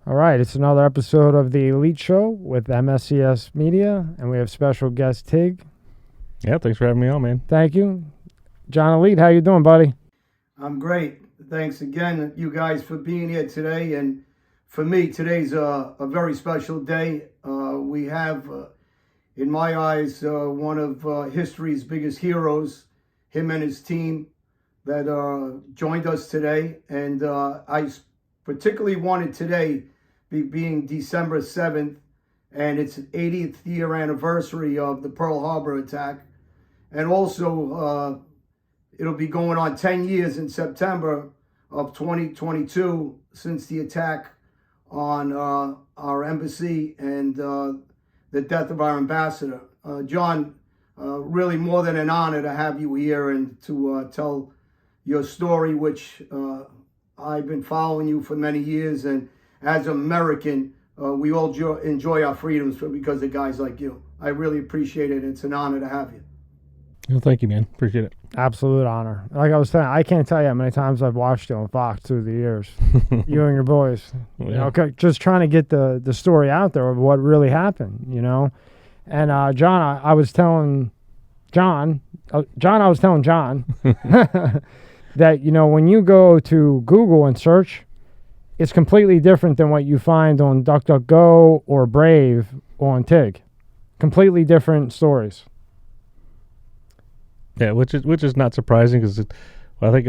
All right, it's another episode of the Elite Show with Mscs Media, and we have special guest Tig. Yeah, thanks for having me on, man. Thank you. John Elite, how you doing, buddy? I'm great. Thanks again, you guys, for being here today. And for me, today's a very special day. We have, in my eyes, one of history's biggest heroes, him and his team that joined us today. And I particularly wanted today, being December 7th, and it's 80th year anniversary of the Pearl Harbor attack. And also, it'll be going on 10 years in September of 2022 since the attack on our embassy and the death of our ambassador. John, really more than an honor to have you here and to tell your story, which I've been following you for many years. And as an American, we all enjoy our freedoms because of guys like you. I really appreciate it. It's an honor to have you. Well, thank you, man. Appreciate it. Absolute honor. Like I was saying, I can't tell you how many times I've watched you on Fox through the years. You and your boys. Well, You know, just trying to get the story out there of what really happened, you know. And John, I was telling John that, you know, when you go to Google and search, it's completely different than what you find on DuckDuckGo or Brave on Tig. Completely different stories. Yeah, which is not surprising because I think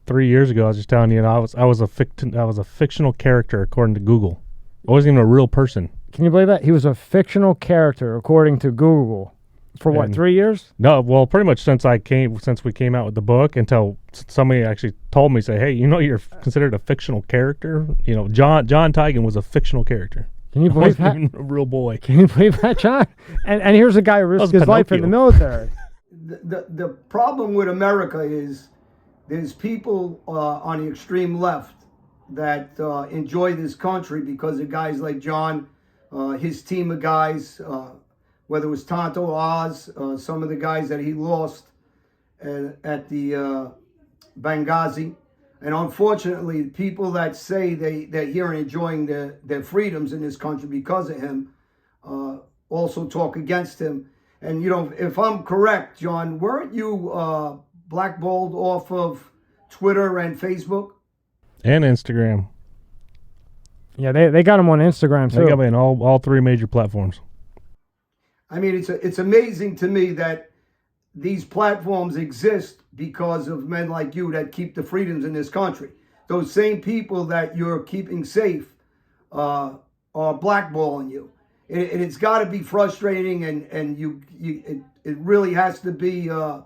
3 years ago I was just telling you, I was a fictional character according to Google. I wasn't even a real person. Can you believe that? He was a fictional character according to Google for what, 3 years? No, well, pretty much since we came out with the book until somebody actually told me, say, hey, you know, you're considered a fictional character. You know, John Tiegen was a fictional character. Can you believe that? Even a real boy. Can you believe that, John? And here's a guy who risked his life in the military. The problem with America is there's people on the extreme left that enjoy this country because of guys like John, his team of guys, whether it was Tonto Oz, some of the guys that he lost at the Benghazi. And unfortunately, people that say they're here and enjoying their freedoms in this country because of him also talk against him. And, you know, if I'm correct, John, weren't you blackballed off of Twitter and Facebook? And Instagram. Yeah, they got him on Instagram, too. They got me on all three major platforms. I mean, it's amazing to me that these platforms exist because of men like you that keep the freedoms in this country. Those same people that you're keeping safe are blackballing you. It's got to be frustrating, and it really has to be. I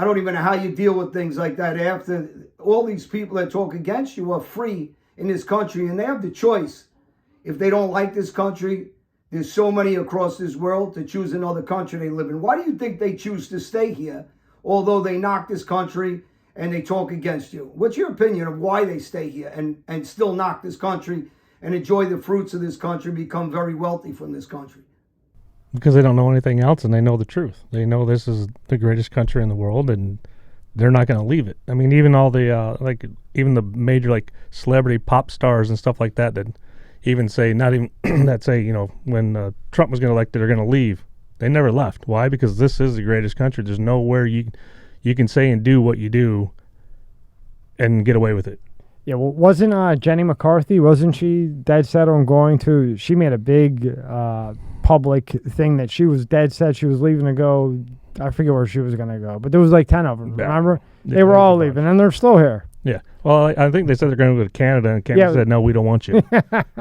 don't even know how you deal with things like that after all these people that talk against you are free in this country, and they have the choice. If they don't like this country, there's so many across this world to choose another country they live in. Why do you think they choose to stay here, although they knock this country and they talk against you? What's your opinion of why they stay here and still knock this country and enjoy the fruits of this country, become very wealthy from this country? Because they don't know anything else and they know the truth. They know this is the greatest country in the world and they're not going to leave it. I mean, even all the, even the major, celebrity pop stars and stuff like that even say, that say, you know, when Trump was going to elect, they're going to leave. They never left. Why? Because this is the greatest country. There's nowhere you can say and do what you do and get away with it. Yeah, well, wasn't Jenny McCarthy, wasn't she dead set on going to, she made a big public thing that she was dead set she was leaving to go, I forget where she was going to go, but there was 10 of them, remember? They were all leaving, and they're still here. Yeah, well, I think they said they're going to go to Canada, and Canada said, no, we don't want you.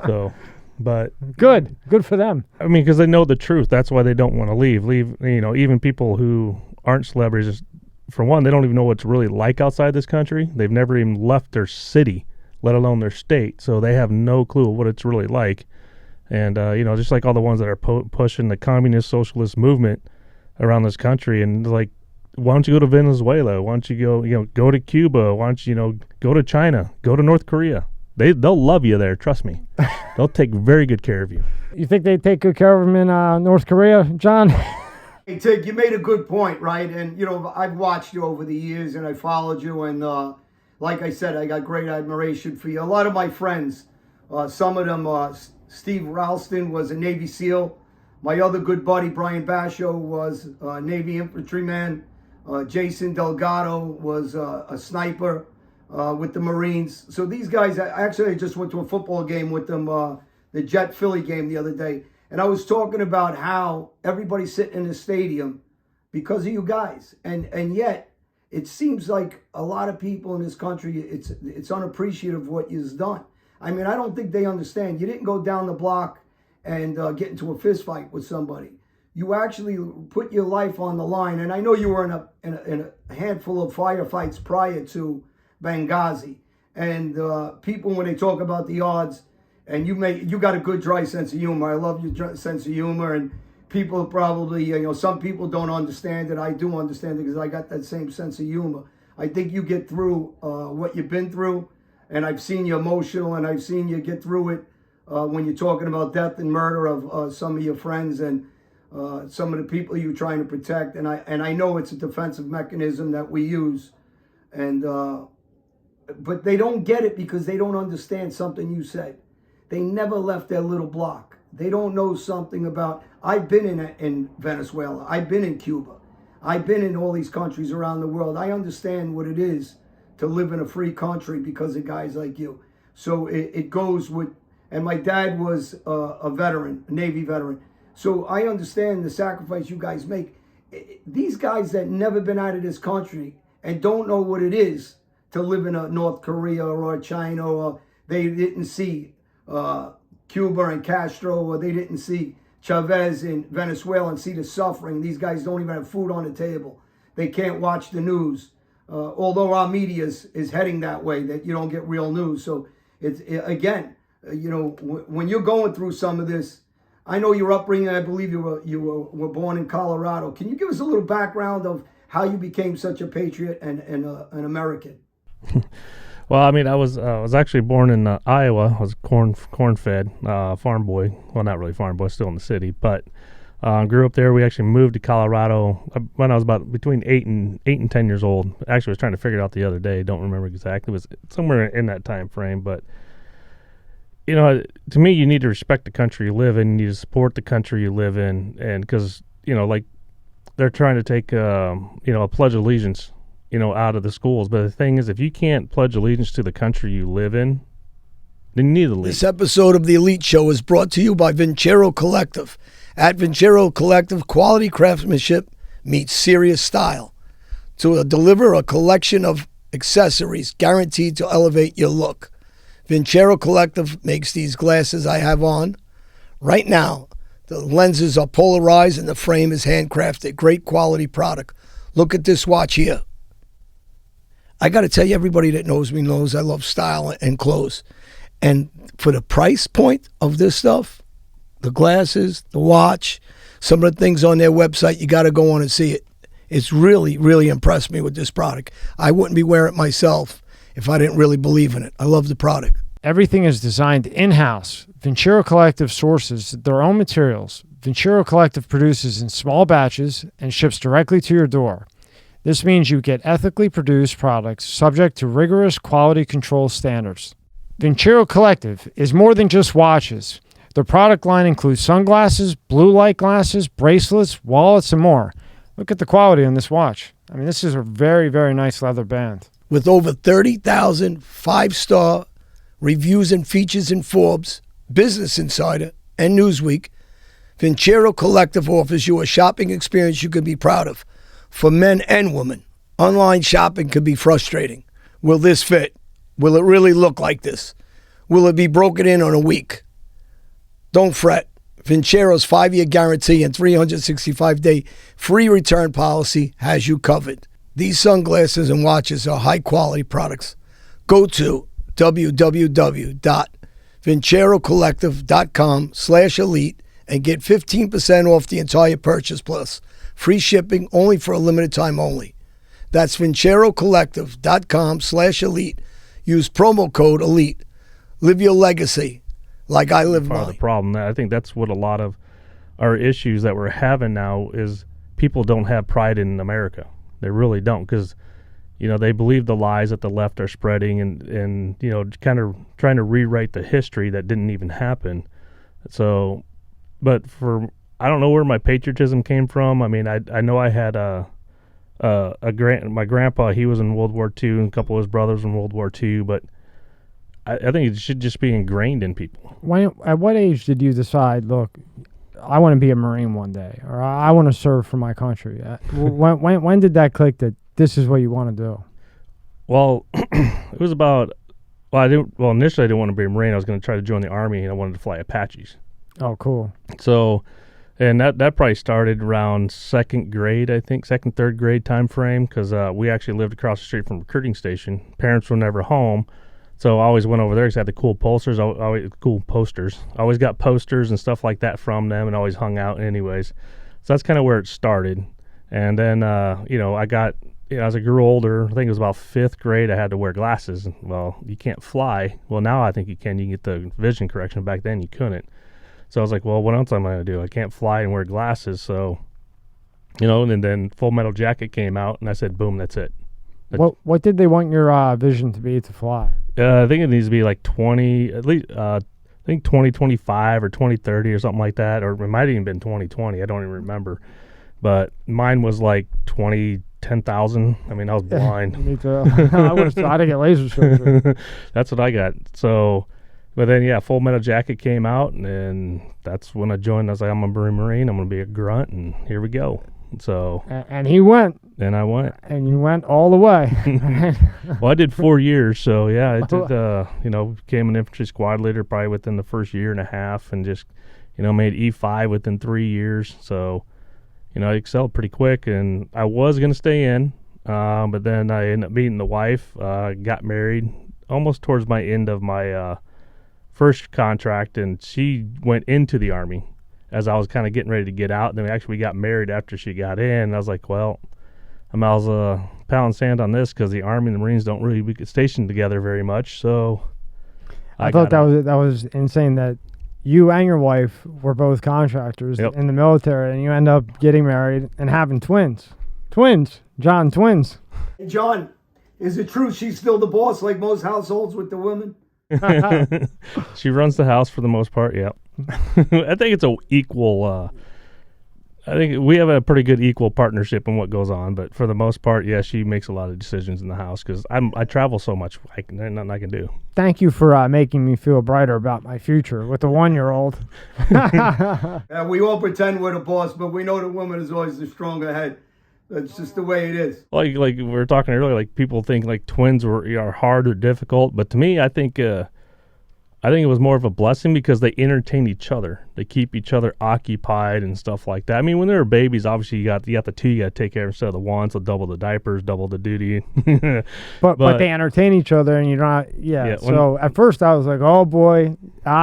So, but... Good for them. I mean, because they know the truth, that's why they don't want to leave, you know, even people who aren't celebrities, for one, they don't even know what it's really like outside this country. They've never even left their city, let alone their state. So they have no clue what it's really like. And, you know, just like all the ones that are pushing the communist socialist movement around this country. And why don't you go to Venezuela? Why don't you go to Cuba? Why don't you, go to China? Go to North Korea? They'll love you there. Trust me. They'll take very good care of you. You think they take good care of them in North Korea, John? Hey, Tig, you made a good point, right? And, I've watched you over the years and I followed you. And like I said, I got great admiration for you. A lot of my friends, some of them, Steve Ralston was a Navy SEAL. My other good buddy, Brian Basho, was a Navy infantryman. Jason Delgado was a sniper with the Marines. So these guys, I just went to a football game with them, the Jet Philly game the other day. And I was talking about how everybody's sitting in the stadium because of you guys. And yet, it seems like a lot of people in this country, it's unappreciative what you've done. I mean, I don't think they understand. You didn't go down the block and get into a fist fight with somebody. You actually put your life on the line. And I know you were in a handful of firefights prior to Benghazi. And people, when they talk about the odds, and you got a good dry sense of humor. I love your sense of humor. And people probably, some people don't understand it. I do understand it because I got that same sense of humor. I think you get through what you've been through. And I've seen you emotional, and I've seen you get through it when you're talking about death and murder of some of your friends and some of the people you're trying to protect. And I know it's a defensive mechanism that we use, but they don't get it because they don't understand something you said. They never left their little block. They don't know something about. I've been in Venezuela. I've been in Cuba. I've been in all these countries around the world. I understand what it is to live in a free country because of guys like you. So it goes with, and my dad was a veteran, a Navy veteran. So I understand the sacrifice you guys make. These guys that never been out of this country and don't know what it is to live in a North Korea or China, or they didn't see Cuba and Castro, or they didn't see Chavez in Venezuela and see the suffering. These guys don't even have food on the table. They can't watch the news. Although our media is heading that way, that you don't get real news. So again, when you're going through some of this, I know your upbringing. I believe you were born in Colorado. Can you give us a little background of how you became such a patriot and an American? Well, I mean, I was actually born in Iowa. I was corn-fed farm boy. Well, not really farm boy, still in the city, but grew up there. We actually moved to Colorado when I was about between 8 and 10 years old. Actually, I was trying to figure it out the other day. Don't remember exactly. It was somewhere in that time frame. But to me, you need to respect the country you live in. You need to support the country you live in, and because like they're trying to take a pledge of allegiance out of the schools. But the thing is, if you can't pledge allegiance to the country you live in, then you need to leave. This episode of The Elite Show is brought to you by Vincero Collective. At Vincero Collective, quality craftsmanship meets serious style to deliver a collection of accessories guaranteed to elevate your look. Vincero Collective makes these glasses I have on right now. The lenses are polarized and the frame is handcrafted. Great quality product. Look at this watch here. I got to tell you, everybody that knows me knows I love style and clothes. And for the price point of this stuff, the glasses, the watch, some of the things on their website, you got to go on and see it. It's really, really impressed me with this product. I wouldn't be wearing it myself if I didn't really believe in it. I love the product. Everything is designed in-house. Vincero Collective sources their own materials. Vincero Collective produces in small batches and ships directly to your door. This means you get ethically produced products subject to rigorous quality control standards. Vincero Collective is more than just watches. Their product line includes sunglasses, blue light glasses, bracelets, wallets, and more. Look at the quality on this watch. I mean, this is a very, very nice leather band. With over 30,000 five-star reviews and features in Forbes, Business Insider, and Newsweek, Vincero Collective offers you a shopping experience you can be proud of. For men and women, online shopping can be frustrating. Will this fit? Will it really look like this? Will it be broken in on a week? Don't fret. Vincero's 5-year guarantee and 365-day free return policy has you covered. These sunglasses and watches are high-quality products. Go to www.vincerocollective.com/elite and get 15% off the entire purchase plus free shipping only for a limited time only. That's vincerocollective.com/elite. Use promo code ELITE. Live your legacy like I live Part mine. of the problem. I think that's what a lot of our issues that we're having now is people don't have pride in America. They really don't, because they believe the lies that the left are spreading, and kind of trying to rewrite the history that didn't even happen. So, but I don't know where my patriotism came from. I mean, I know I had my grandpa, he was in World War II, and a couple of his brothers in World War II, but I think it should just be ingrained in people. At what age did you decide, look, I want to be a Marine one day, or I want to serve for my country? When did that click that this is what you want to do? Well, it was about, initially I didn't want to be a Marine. I was going to try to join the Army, and I wanted to fly Apaches. Oh, cool. So, and that probably started around second, third grade time frame, because we actually lived across the street from a recruiting station. Parents were never home, so I always went over there because I had the cool posters. I always got posters and stuff like that from them, and always hung out anyways. So that's kind of where it started. And then, as I grew older, I think it was about fifth grade, I had to wear glasses. Well, you can't fly. Well, now I think you can. You can get the vision correction. Back then you couldn't. So I was like, well, what else am I going to do? I can't fly and wear glasses. So, and then Full Metal Jacket came out, and I said, boom, that's it. What did they want your vision to be to fly? I think it needs to be like 20, at least, I think 2025 or 2030 or something like that. Or it might have even been 2020. I don't even remember. But mine was like 10,000. I mean, I was blind. Me too. I would have tried to get laser surgery. That's what I got. So, but then, Full Metal Jacket came out, and that's when I joined. I was like, I'm a Marine. I'm going to be a grunt, and here we go. So. And he went. And I went. And you went all the way. Well, I did 4 years. So, I did, became an infantry squad leader probably within the first year and a half, and just, made E5 within 3 years. So, I excelled pretty quick, and I was going to stay in, but then I ended up meeting the wife, got married almost towards my end of my first contract, and she went into the Army as I was kind of getting ready to get out. And then we got married after she got in, and I was like, well, I might as well pound sand on this, because the Army and the Marines don't really be stationed together very much. So I thought that was insane that you and your wife were both contractors in the military, and you end up getting married and having twins. John, twins. Hey, John, is it true she's still the boss like most households with the women? She runs the house for the most part, yeah. I think it's I think we have a pretty good equal partnership in what goes on, but for the most part, she makes a lot of decisions in the house, because I travel so much. There's nothing I can do. Thank you for making me feel brighter about my future with the 1-year-old. We all pretend we're the boss, but we know the woman is always the stronger head. That's just the way it is. Like we were talking earlier, like people think like twins are hard or difficult, but to me, I think it was more of a blessing, because they entertain each other. They keep each other occupied and stuff like that. I mean, when they were babies, obviously you got the two you got to take care of instead of the one, so double the diapers, double the duty. but they entertain each other, and you're not. So at first I was like, oh boy,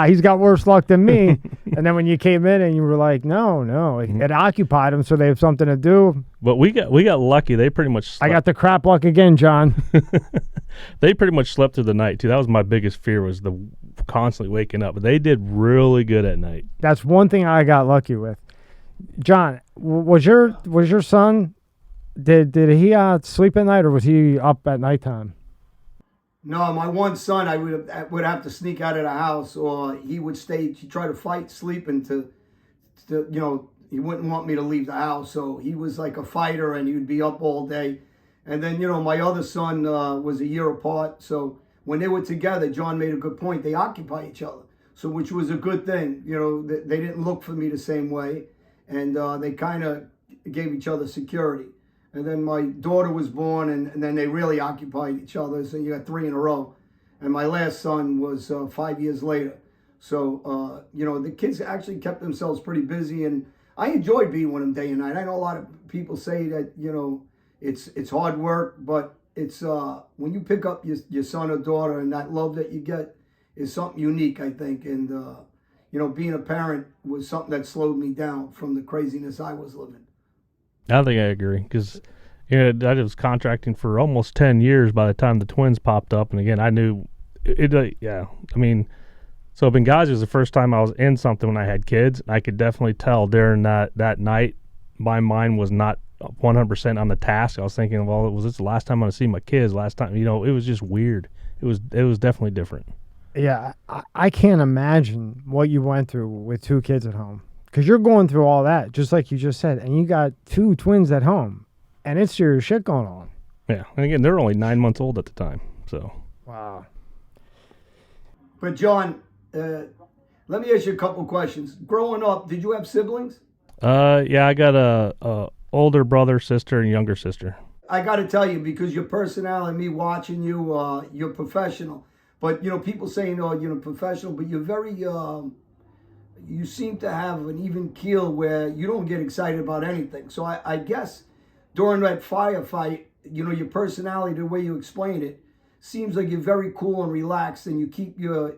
he's got worse luck than me. And then when you came in and you were like, no, it occupied them, so they have something to do. But we got lucky. They pretty much slept. I got the crap luck again, John. They pretty much slept through the night too. That was my biggest fear, was the constantly waking up. But they did really good at night. That's one thing I got lucky with. John, was your son, did he sleep at night, or was he up at nighttime? No, my one son, I would have to sneak out of the house, or he would stay. He tried to fight sleeping to he wouldn't want me to leave the house. So he was like a fighter, and he would be up all day. And then, my other son was a year apart. So when they were together, John made a good point. They occupy each other, so which was a good thing. They didn't look for me the same way, and they kind of gave each other security. And then my daughter was born, and then they really occupied each other. So you got 3 in a row. And my last son was 5 years later. So, the kids actually kept themselves pretty busy, and I enjoyed being with them day and night. I know a lot of people say that, it's hard work, but it's when you pick up your son or daughter, and that love that you get is something unique, I think. And, being a parent was something that slowed me down from the craziness I was living. I think I agree, because I was contracting for almost 10 years by the time the twins popped up. And again, I knew it. I mean, so Benghazi was the first time I was in something when I had kids. I could definitely tell during that night, my mind was not 100% on the task. I was thinking, well, was this the last time I'm going to see my kids? Last time, it was just weird. It was definitely different. Yeah, I can't imagine what you went through with 2 kids at home, because you're going through all that, just like you just said, and you got 2 twins at home, and it's serious shit going on. Yeah, and again, they were only 9 months old at the time, so. Wow. But John, let me ask you a couple questions. Growing up, did you have siblings? Yeah, I got a older brother, sister, and younger sister. I got to tell you, because your personality, me watching you, you're professional. But, people say, you're professional, but you're very, you seem to have an even keel where you don't get excited about anything. So I guess during that firefight, your personality, the way you explain it, seems like you're very cool and relaxed, and you keep your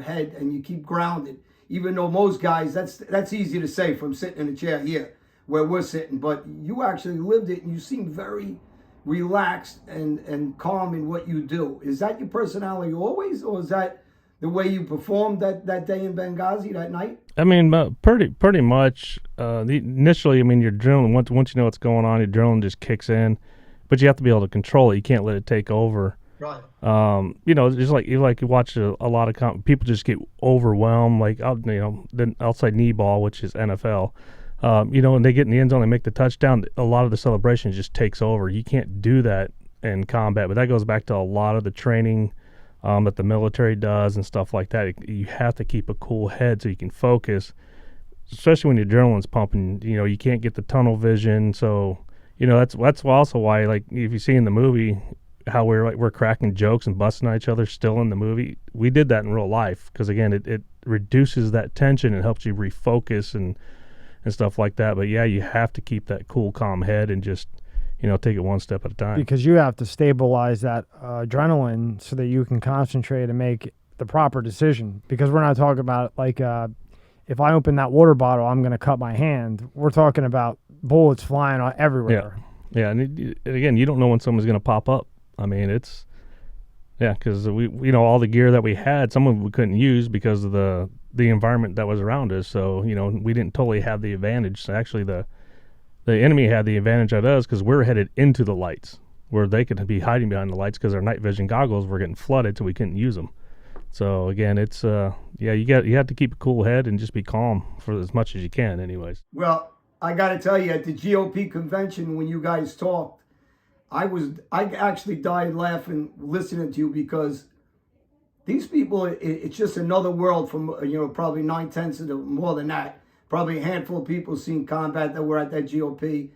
head and you keep grounded. Even though most guys, that's easy to say from sitting in a chair here where we're sitting, but you actually lived it, and you seem very relaxed and calm in what you do. Is that your personality always, or is that the way you performed that day in Benghazi that night? I mean, pretty much. Initially, your adrenaline, once you know what's going on, your adrenaline just kicks in, but you have to be able to control it. You can't let it take over. Right. Just like you watch a lot of people just get overwhelmed, like the outside knee ball, which is NFL. When they get in the end zone, they make the touchdown, a lot of the celebration just takes over. You can't do that in combat, but that goes back to a lot of the training that the military does and stuff like that. You have to keep a cool head so you can focus, especially when your adrenaline's pumping. You can't get the tunnel vision, so that's also why, like, if you see in the movie how we're cracking jokes and busting at each other still in the movie, we did that in real life, because again, it reduces that tension and helps you refocus and stuff like that. But yeah, you have to keep that cool, calm head and just, take it one step at a time. Because you have to stabilize that adrenaline so that you can concentrate and make the proper decision. Because we're not talking about, like, if I open that water bottle, I'm going to cut my hand. We're talking about bullets flying everywhere. Yeah, and again, you don't know when someone's going to pop up. Because we all the gear that we had, some of it we couldn't use because of the environment that was around us. So, we didn't totally have the advantage. So actually, the enemy had the advantage at us because we're headed into the lights, where they could be hiding behind the lights because our night vision goggles were getting flooded, so we couldn't use them. So again, it's you have to keep a cool head and just be calm for as much as you can, anyways. Well, I got to tell you, at the GOP convention when you guys talked, I actually died laughing listening to you, because these people, it's just another world from, probably 9/10 of the, more than that, probably a handful of people seen combat that were at that GOP.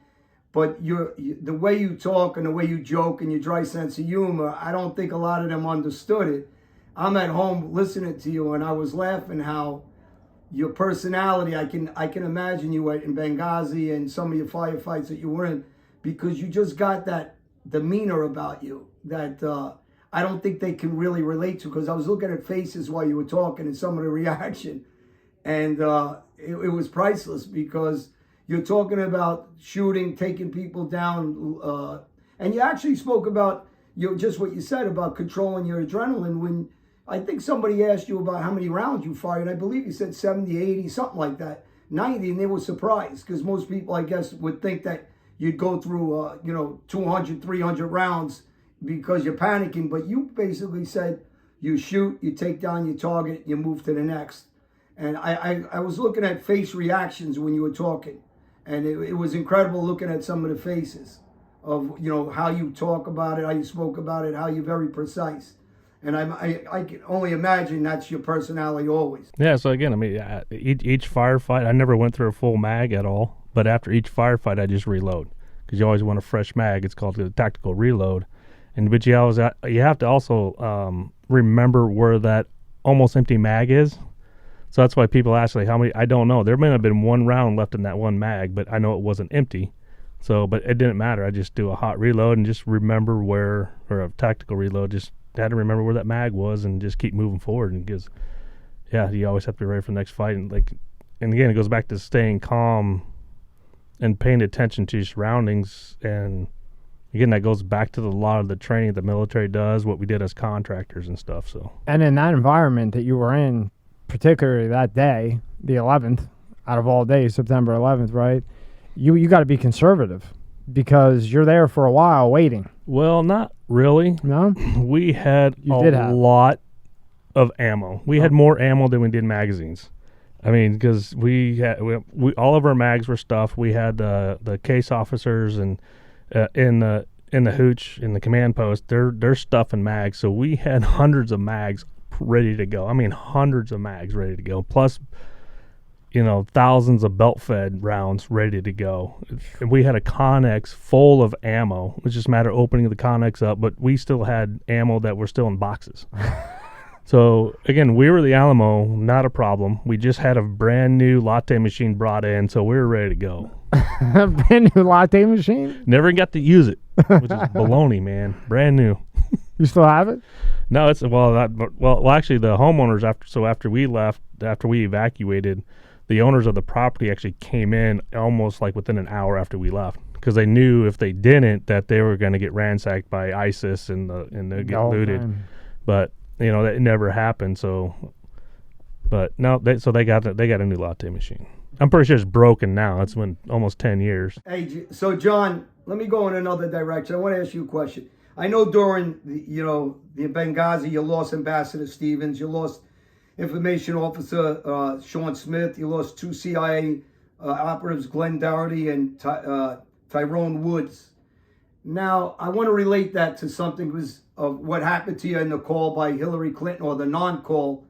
But the way you talk and the way you joke and your dry sense of humor, I don't think a lot of them understood it. I'm at home listening to you, and I was laughing how your personality, I can imagine you in Benghazi and some of your firefights that you were in, because you just got that demeanor about you that I don't think they can really relate to, because I was looking at faces while you were talking and some of the reaction, and it was priceless, because you're talking about shooting, taking people down, and you actually spoke about just what you said about controlling your adrenaline. When I think somebody asked you about how many rounds you fired, I believe you said 70, 80, something like that, 90, and they were surprised, because most people, I guess, would think that you'd go through, 200, 300 rounds because you're panicking. But you basically said you shoot, you take down your target, you move to the next. And I was looking at face reactions when you were talking, and it was incredible looking at some of the faces of, how you talk about it, how you spoke about it, how you're very precise. And I can only imagine that's your personality always. Yeah, so again, each firefight, I never went through a full mag at all. But after each firefight, I just reload, because you always want a fresh mag. It's called the tactical reload. But you have to also remember where that almost empty mag is. So that's why people ask, like, how many? I don't know. There may have been one round left in that one mag, but I know it wasn't empty. So, but it didn't matter. I just do a hot reload and just remember or a tactical reload. Just had to remember where that mag was and just keep moving forward. And because, you always have to be ready for the next fight. And again, it goes back to staying calm and paying attention to your surroundings. And again, that goes back to a lot of the training the military does, what we did as contractors and stuff. So, and in that environment that you were in, particularly that day, the 11th, out of all days, September 11th, right? You got to be conservative, because you're there for a while waiting. Well, not really. No? We had a lot of ammo. We had more ammo than we did magazines. I mean, because we all of our mags were stuffed. We had the case officers and in the hooch in the command post, they're stuffing mags. So we had hundreds of mags ready to go. I mean, hundreds of mags ready to go. Plus, thousands of belt-fed rounds ready to go. And we had a Connex full of ammo. It was just a matter of opening the Connex up, but we still had ammo that were still in boxes. So, again, we were the Alamo, not a problem. We just had a brand new latte machine brought in, so we were ready to go. A brand new latte machine? Never got to use it, which is baloney, man. Brand new. You still have it? No, it's actually the homeowners after we left, after we evacuated, the owners of the property actually came in almost like within an hour after we left, because they knew if they didn't that they were going to get ransacked by ISIS and they get looted. Man. But that never happened. So, but no, they got a new latte machine. I'm pretty sure it's broken now. It's been almost 10 years. Hey, so John, let me go in another direction. I want to ask you a question. I know during the Benghazi, you lost Ambassador Stevens, you lost Information Officer Sean Smith, you lost 2 CIA operatives, Glenn Dougherty and Tyrone Woods. Now, I want to relate that to something of what happened to you in the call by Hillary Clinton, or the non-call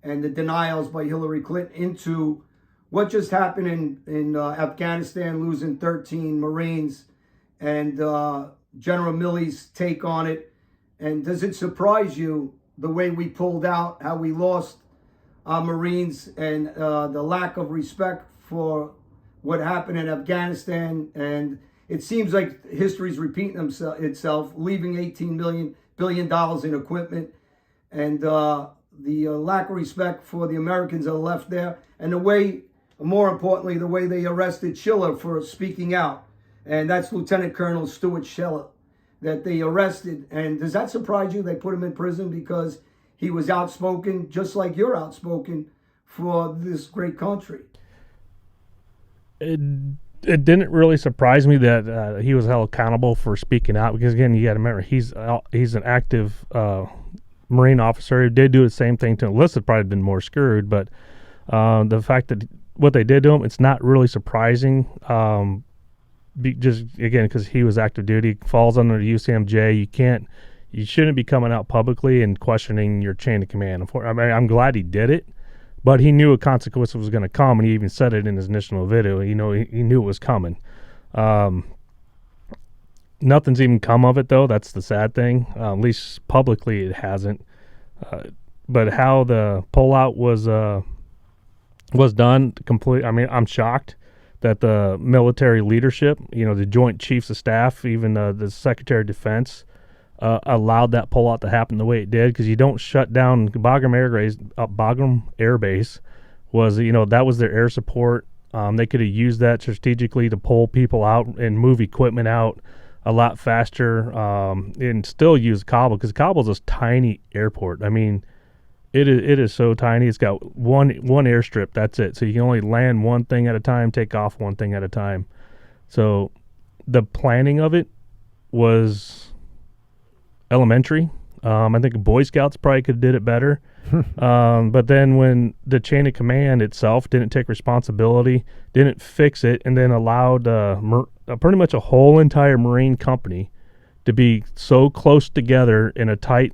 and the denials by Hillary Clinton, into what just happened in Afghanistan, losing 13 Marines, and General Milley's take on it. And does it surprise you the way we pulled out, how we lost our Marines, and the lack of respect for what happened in Afghanistan? And it seems like history's repeating itself, leaving $18 billion in equipment, and the lack of respect for the Americans that are left there, and the way, more importantly, the way they arrested Schiller for speaking out. And that's Lieutenant Colonel Stuart Schiller that they arrested. And does that surprise you? They put him in prison because he was outspoken, just like you're outspoken for this great country. It didn't really surprise me that he was held accountable for speaking out, because, again, you got to remember, he's an active Marine officer. He did do the same thing to enlisted, probably been more screwed, but the fact that what they did to him, it's not really surprising. Just again, because he was active duty, falls under the UCMJ. You shouldn't be coming out publicly and questioning your chain of command. I mean, I'm glad he did it, but he knew a consequence was going to come, and he even said it in his initial video. He knew it was coming. Nothing's even come of it, though. That's the sad thing. At least publicly, it hasn't. But how the pullout was done, I mean, I'm shocked that the military leadership, the Joint Chiefs of Staff, even the Secretary of Defense, allowed that pullout to happen the way it did, because you don't shut down Bagram Air Base. Was that was their air support. They could have used that strategically to pull people out and move equipment out a lot faster, and still use Kabul, because Kabul's this tiny airport. I mean, it is so tiny. It's got one airstrip. That's it. So you can only land one thing at a time, take off one thing at a time. So the planning of it was elementary. I think Boy Scouts probably could have did it better. But then when the chain of command itself didn't take responsibility, didn't fix it, and then allowed pretty much a whole entire Marine company to be so close together in a tight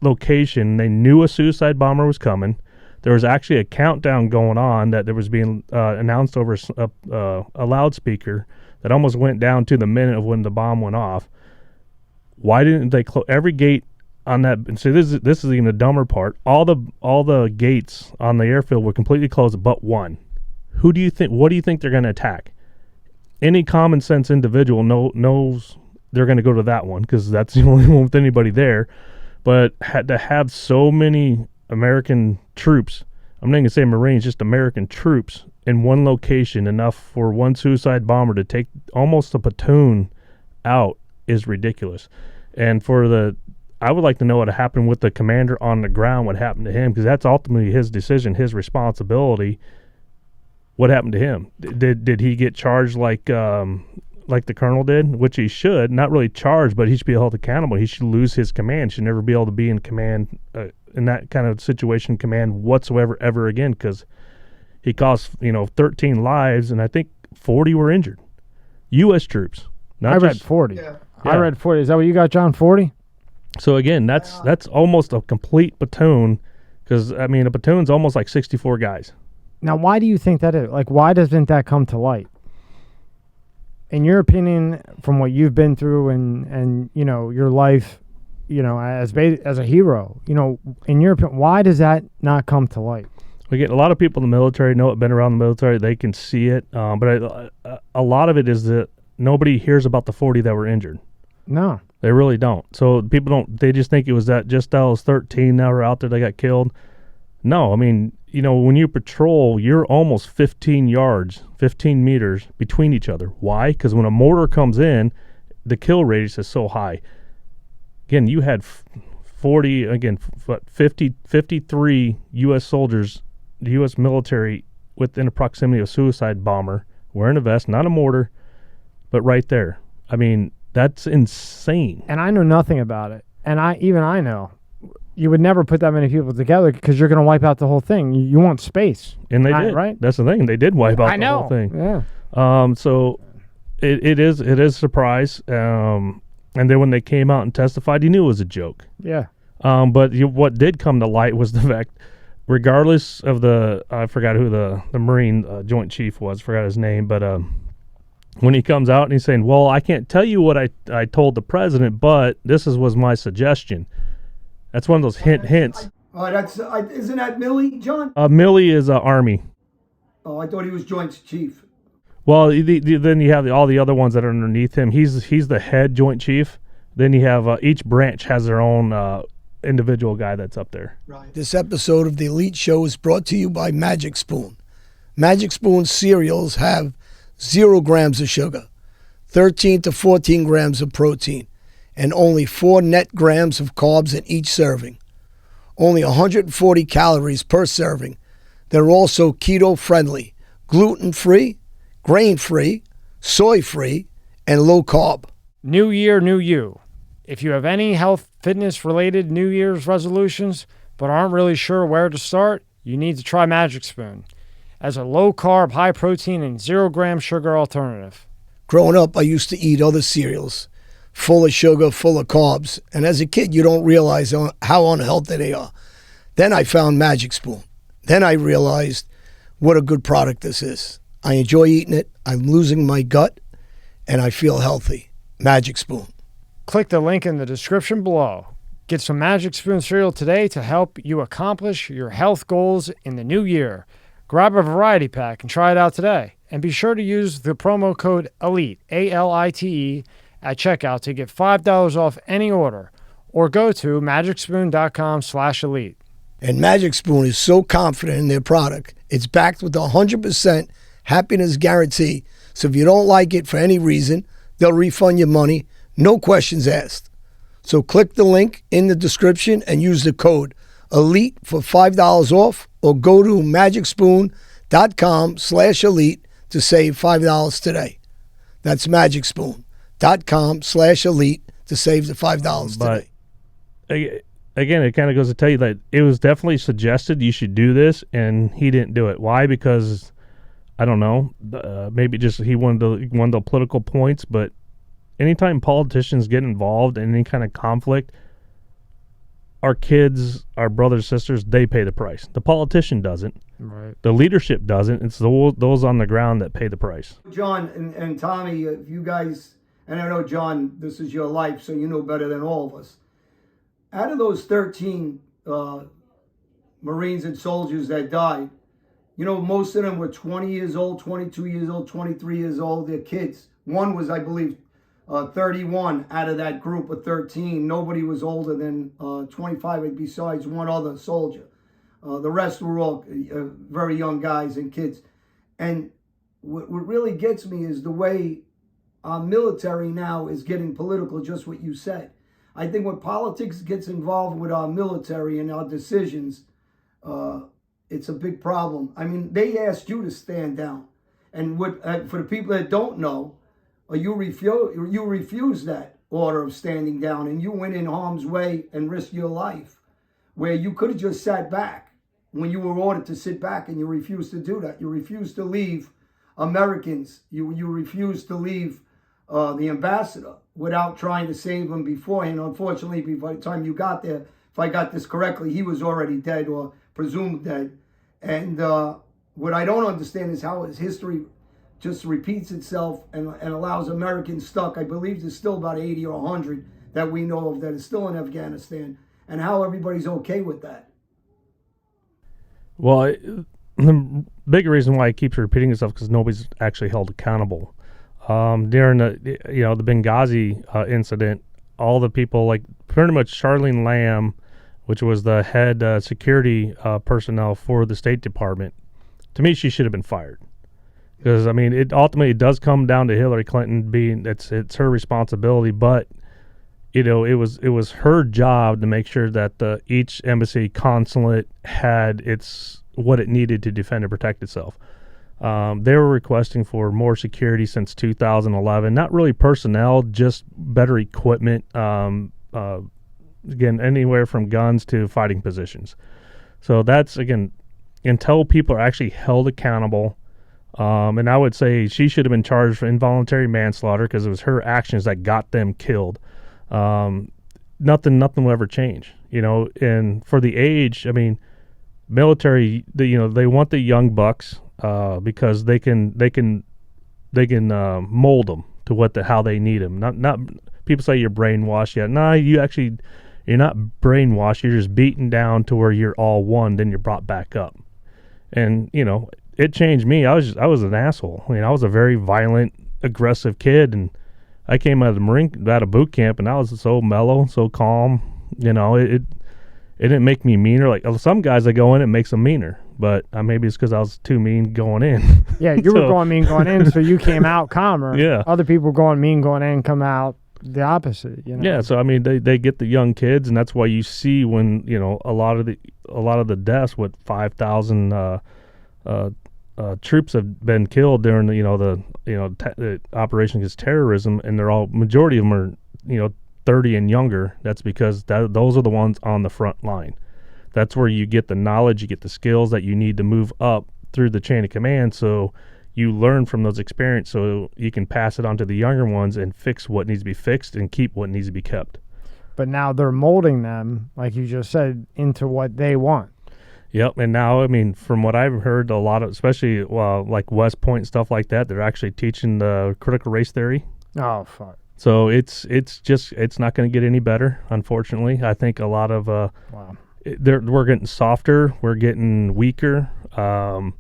location, they knew a suicide bomber was coming. There was actually a countdown going on that there was being announced over a loudspeaker that almost went down to the minute of when the bomb went off. Why didn't they close every gate on that? And so this is even the dumber part. All the gates on the airfield were completely closed but one. What do you think they're going to attack? Any common sense individual knows they're going to go to that one, because that's the only one with anybody there. But had to have so many American troops, I'm not going to say Marines, just American troops in one location, enough for one suicide bomber to take almost a platoon out, is ridiculous. And I would like to know what happened with the commander on the ground, what happened to him, because that's ultimately his decision, his responsibility. What happened to him? Did he get charged like like the colonel did, which he should, not really charged, but he should be held accountable. He should lose his command, should never be able to be in command, in that kind of situation, command whatsoever ever again, because he cost, 13 lives, and I think 40 were injured. U.S. troops. I read 40. Yeah. I read 40. Is that what you got, John? 40? So again, that's almost a complete platoon, because, a platoon's almost like 64 guys. Now, why do you think that is? Like, why doesn't that come to light? In your opinion, from what you've been through and your life, as a hero, in your opinion, why does that not come to light? We get a lot of people in the military know it, been around the military, they can see it, but a lot of it is that nobody hears about the 40 that were injured. No. They really don't. So people don't, they just think it was those 13 that were out there that got killed. No, when you patrol, you're almost 15 yards, 15 meters between each other. Why? Because when a mortar comes in, the kill radius is so high. Again, you had 53 U.S. soldiers, the U.S. military, within a proximity of a suicide bomber, wearing a vest, not a mortar, but right there. That's insane. And I know nothing about it. And I know. You would never put that many people together because you're going to wipe out the whole thing. You want space. And they did. Right? That's the thing. They did wipe out the whole thing. Yeah. So it is a surprise. And then when they came out and testified, you knew it was a joke. Yeah. But what did come to light was the fact, regardless of I forgot who the Marine Joint Chief was, forgot his name, but when he comes out and he's saying, well, I can't tell you what I told the president, but was my suggestion. That's one of those hints. Isn't that Milley, John? Milley is Army. Oh, I thought he was Joint Chief. Well, then you have all the other ones that are underneath him. He's the head Joint Chief. Then you have each branch has their own individual guy that's up there. Right. This episode of The Elite Show is brought to you by Magic Spoon. Magic Spoon cereals have 0 grams of sugar, 13 to 14 grams of protein, and only 4 net grams of carbs in each serving. Only 140 calories per serving. They're also keto-friendly, gluten-free, grain-free, soy-free, and low-carb. New year, new you. If you have any health, fitness-related New Year's resolutions but aren't really sure where to start, you need to try Magic Spoon as a low-carb, high-protein, and 0-gram sugar alternative. Growing up, I used to eat other cereals, full of sugar, full of carbs, and as a kid, you don't realize how unhealthy they are. Then I found Magic Spoon. Then I realized what a good product this is. I enjoy eating it, I'm losing my gut, and I feel healthy. Magic Spoon. Click the link in the description below. Get some Magic Spoon cereal today to help you accomplish your health goals in the new year. Grab a variety pack and try it out today. And be sure to use the promo code ELITE, ALITE, at checkout to get $5 off any order. Or go to magicspoon.com/elite. And Magic Spoon is so confident in their product, it's backed with a 100% happiness guarantee. So if you don't like it for any reason, they'll refund your money, no questions asked. So click the link in the description and use the code ELITE for $5 off, or go to magicspoon.com/elite to save $5 today. That's magicspoon.com/elite to save the $5 today. Again, it kind of goes to tell you that it was definitely suggested you should do this, and he didn't do it. Why? Because, I don't know, maybe just he wanted the political points, but anytime politicians get involved in any kind of conflict, our kids, our brothers, sisters, they pay the price. The politician doesn't. Right. The leadership doesn't. It's those on the ground that pay the price. John and Tommy, if you guys, and I know, John, this is your life, so you know better than all of us. Out of those 13 Marines and soldiers that died, most of them were 20 years old, 22 years old, 23 years old. They're kids. One was, I believe, 31 out of that group of 13. Nobody was older than 25 besides one other soldier. The rest were all very young guys and kids. And what really gets me is the way our military now is getting political, just what you said. I think when politics gets involved with our military and our decisions, it's a big problem. I mean, they asked you to stand down. And for the people that don't know, you refused that order of standing down, and you went in harm's way and risked your life, where you could have just sat back when you were ordered to sit back, and you refused to do that. You refused to leave Americans. You refused to leave the ambassador without trying to save him beforehand. Unfortunately, by the time you got there, if I got this correctly, he was already dead or presumed dead. And what I don't understand is how his history just repeats itself and allows Americans stuck. I believe there's still about 80 or 100 that we know of that is still in Afghanistan, and how everybody's okay with that. Well, the big reason why it keeps repeating itself because nobody's actually held accountable. During the Benghazi incident, all the people, like pretty much Charlene Lamb, which was the head security personnel for the State Department, to me, she should have been fired. Because I mean, it ultimately does come down to Hillary Clinton being it's her responsibility, but it was her job to make sure that each embassy consulate had what it needed to defend and protect itself. They were requesting for more security since 2011, not really personnel, just better equipment. Again, anywhere from guns to fighting positions. So that's, again, until people are actually held accountable. And I would say she should have been charged for involuntary manslaughter because it was her actions that got them killed. Nothing will ever change, and for the age, I mean, military, they want the young bucks, because they can mold them to how they need them. Not people say you're brainwashed yet. Nah, you're not brainwashed. You're just beaten down to where you're all one. Then you're brought back up, and it changed me. I was an asshole. I was a very violent, aggressive kid, and I came out of boot camp, and I was so mellow, so calm. It didn't make me meaner. Like some guys that go in, it makes them meaner. But maybe it's because I was too mean going in. Yeah, you were going mean going in, so you came out calmer. Yeah. Other people going mean going in come out the opposite. Yeah, so I mean, they get the young kids, and that's why you see when a lot of the deaths with 5,000 troops have been killed during the operation against terrorism, and majority of them are 30 and younger. That's because those are the ones on the front line. That's where you get the knowledge, you get the skills that you need to move up through the chain of command. So you learn from those experiences, so you can pass it on to the younger ones and fix what needs to be fixed and keep what needs to be kept. But now they're molding them, like you just said, into what they want. Yep, and now, I mean, from what I've heard, a lot of, especially like West Point and stuff like that, they're actually teaching the critical race theory. Oh, fuck. So it's not going to get any better, unfortunately. I think a lot of wow. We're getting softer, we're getting weaker, and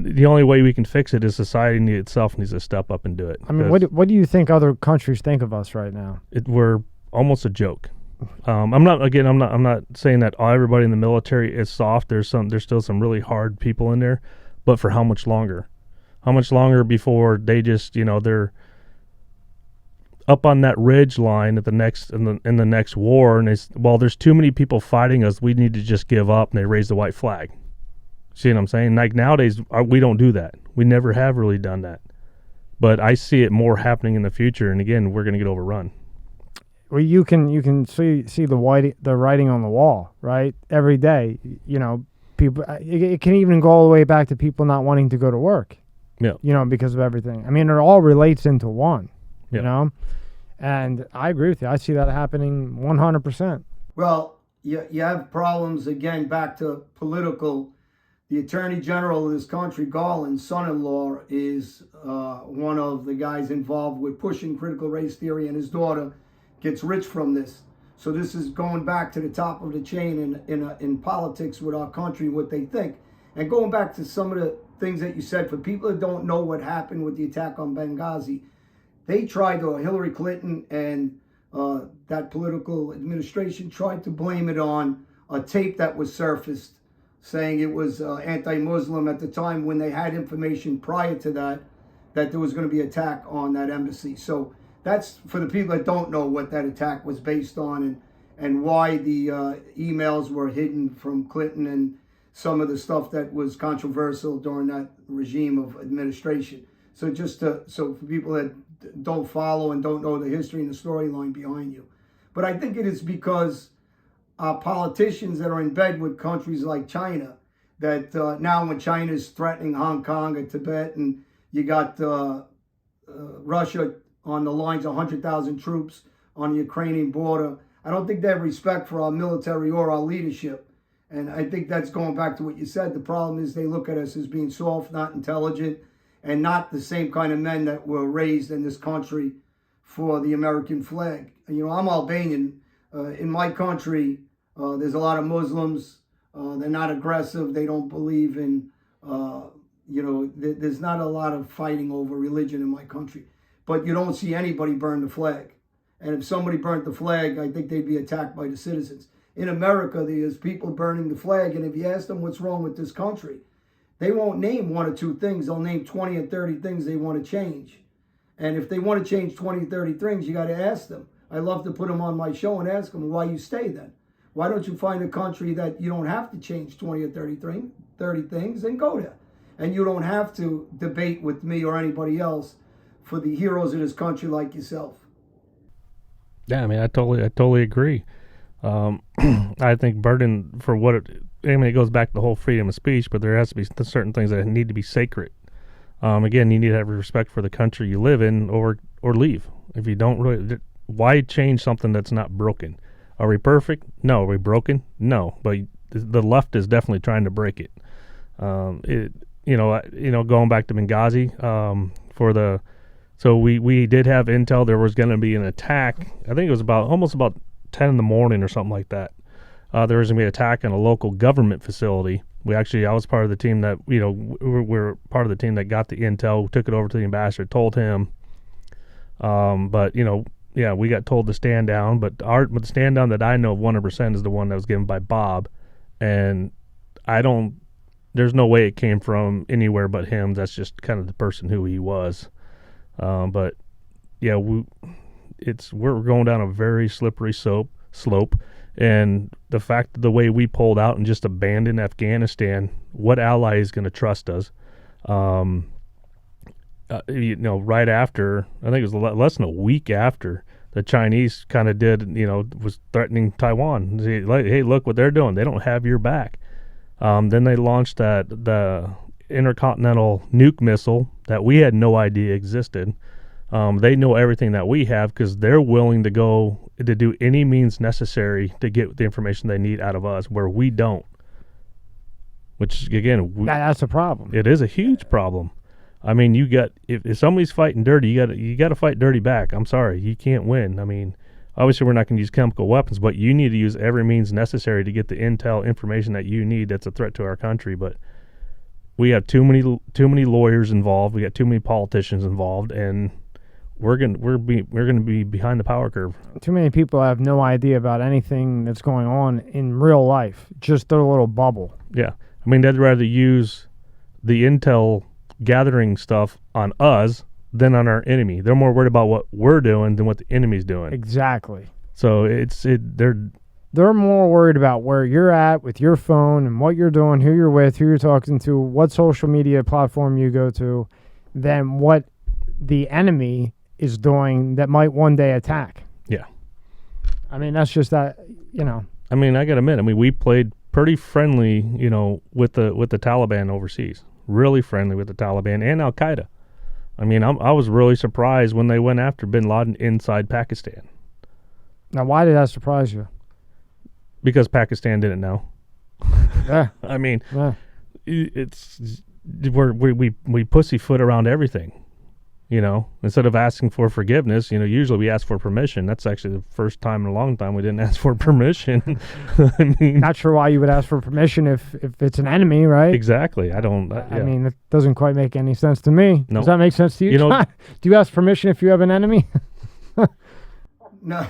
the only way we can fix it is society itself needs to step up and do it. I mean, what do you think other countries think of us right now? We're almost a joke. I'm not saying that everybody in the military is soft. There's still some really hard people in there, but for how much longer? How much longer before they just they're up on that ridge line at in the next war, and there's too many people fighting us, we need to just give up, and they raise the white flag. See what I'm saying? Like nowadays, we don't do that. We never have really done that, but I see it more happening in the future. And again, we're going to get overrun. Well, you can see the writing on the wall, right? Every day, people. It can even go all the way back to people not wanting to go to work. Yeah. Because of everything. I mean, it all relates into one. Yeah. And I agree with you. I see that happening 100%. Well, you have problems again. Back to political. The Attorney General of this country, Garland's son-in-law, is one of the guys involved with pushing critical race theory, and his daughter gets rich from this. So this is going back to the top of the chain in politics with our country, what they think. And going back to some of the things that you said, for people that don't know what happened with the attack on Benghazi, they tried to, Hillary Clinton and that political administration tried to blame it on a tape that was surfaced saying it was anti-Muslim at the time, when they had information prior to that there was going to be an attack on that embassy. So that's for the people that don't know what that attack was based on and why the emails were hidden from Clinton and some of the stuff that was controversial during that regime of administration. So so for people that don't follow and don't know the history and the storyline behind you. But I think it is because politicians that are in bed with countries like China, that now when China is threatening Hong Kong and Tibet, and you got Russia on the lines of 100,000 troops on the Ukrainian border, I don't think they have respect for our military or our leadership. And I think that's going back to what you said. The problem is they look at us as being soft, not intelligent, and not the same kind of men that were raised in this country for the American flag. You know, I'm Albanian. In my country, there's a lot of Muslims. They're not aggressive. They don't believe in, there's not a lot of fighting over religion in my country. But you don't see anybody burn the flag. And if somebody burnt the flag, I think they'd be attacked by the citizens. In America, there's people burning the flag, and if you ask them what's wrong with this country, they won't name one or two things. They'll name 20 or 30 things they want to change. And if they want to change 20, 30 things, you got to ask them. I love to put them on my show and ask them why you stay then. Why don't you find a country that you don't have to change 20 or 30 things and go there? And you don't have to debate with me or anybody else for the heroes of this country like yourself. Yeah, I mean, I totally agree. I think burden for what it goes back to the whole freedom of speech, but there has to be certain things that need to be sacred. Again, you need to have respect for the country you live in, or leave. If you don't really, why change something that's not broken? Are we perfect? No. Are we broken? No. But the left is definitely trying to break it. Going back to Benghazi, so we did have intel there was going to be an attack. I think it was almost about 10 in the morning or something like that. There was going to be an attack on a local government facility. I was part of the team that, we're part of the team that got the intel, took it over to the ambassador, told him. We got told to stand down, but the stand down that I know of 100% is the one that was given by Bob. And there's no way it came from anywhere but him. That's just kind of the person who he was. We're going down a very slippery slope. And the fact that the way we pulled out and just abandoned Afghanistan, what ally is going to trust us? Right after, I think it was less than a week after, the Chinese kind of was threatening Taiwan. Hey, look what they're doing. They don't have your back. Then they launched the intercontinental nuke missile that we had no idea existed. They know everything that we have because they're willing to go to do any means necessary to get the information they need out of us, where we don't. Which, again, that's a problem. It is a huge problem. I mean, if somebody's fighting dirty, you got to fight dirty back. I'm sorry, you can't win. I mean, obviously we're not going to use chemical weapons, but you need to use every means necessary to get the intel information that you need that's a threat to our country. But we have too many lawyers involved. We got too many politicians involved, and we're gonna be behind the power curve. Too many people have no idea about anything that's going on in real life. Just their little bubble. Yeah, I mean, they'd rather use the intel gathering stuff on us than on our enemy. They're more worried about what we're doing than what the enemy's doing. Exactly. So they're more worried about where you're at with your phone and what you're doing, who you're with, who you're talking to, what social media platform you go to, than what the enemy is doing that might one day attack. Yeah. I mean, that's just that, I mean, I got to admit, we played pretty friendly, with the Taliban overseas. Really friendly with the Taliban and Al Qaeda. I mean, I was really surprised when they went after bin Laden inside Pakistan. Now, why did that surprise you? Because Pakistan didn't know. Yeah. I mean, it's we pussyfoot around everything. Instead of asking for forgiveness, usually we ask for permission. That's actually the first time in a long time we didn't ask for permission. I mean, not sure why you would ask for permission if it's an enemy, right? Exactly. I mean, it doesn't quite make any sense to me. No. Does that make sense to you? Do you ask permission if you have an enemy? No,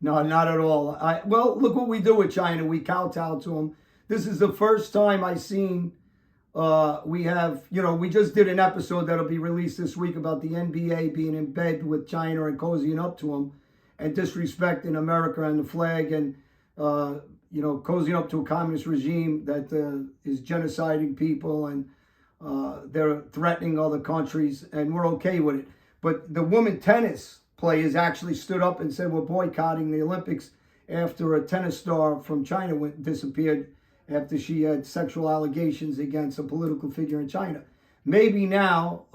not at all. Well, look what we do with China. We kowtow to them. This is the first time I've seen. We just did an episode that'll be released this week about the NBA being in bed with China and cozying up to them and disrespecting America and the flag and, cozying up to a communist regime that is genociding people and they're threatening other countries, and we're okay with it. But the women tennis players actually stood up and said we're boycotting the Olympics after a tennis star from China disappeared after she had sexual allegations against a political figure in China. Maybe now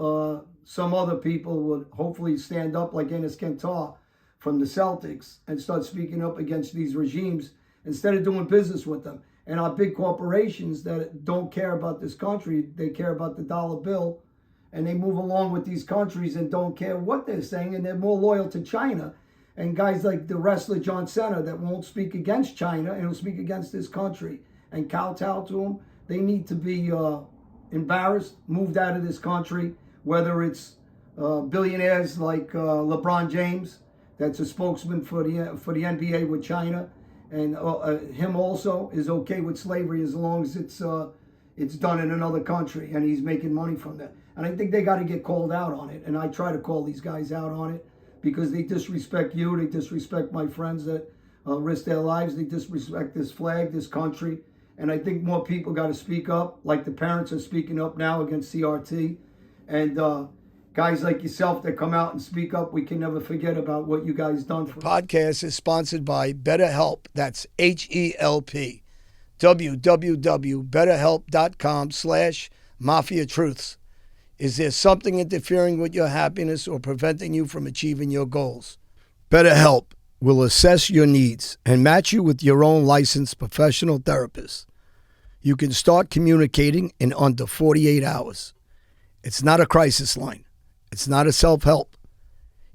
some other people would hopefully stand up like Enes Kanter from the Celtics and start speaking up against these regimes instead of doing business with them. And our big corporations that don't care about this country, they care about the dollar bill, and they move along with these countries and don't care what they're saying, and they're more loyal to China. And guys like the wrestler John Cena that won't speak against China and will speak against this country and kowtow to them, they need to be embarrassed, moved out of this country, whether it's billionaires like LeBron James, that's a spokesman for the NBA with China, and him also is okay with slavery as long as it's done in another country and he's making money from that. And I think they got to get called out on it. And I try to call these guys out on it because they disrespect you. They disrespect my friends that risk their lives. They disrespect this flag, this country. And I think more people got to speak up, like the parents are speaking up now against CRT. And guys like yourself that come out and speak up, we can never forget about what you guys done for us. Podcast is sponsored by BetterHelp. That's HELP. www.betterhelp.com/mafiatruths. Is there something interfering with your happiness or preventing you from achieving your goals? BetterHelp will assess your needs and match you with your own licensed professional therapist. You can start communicating in under 48 hours. It's not a crisis line. It's not a self-help.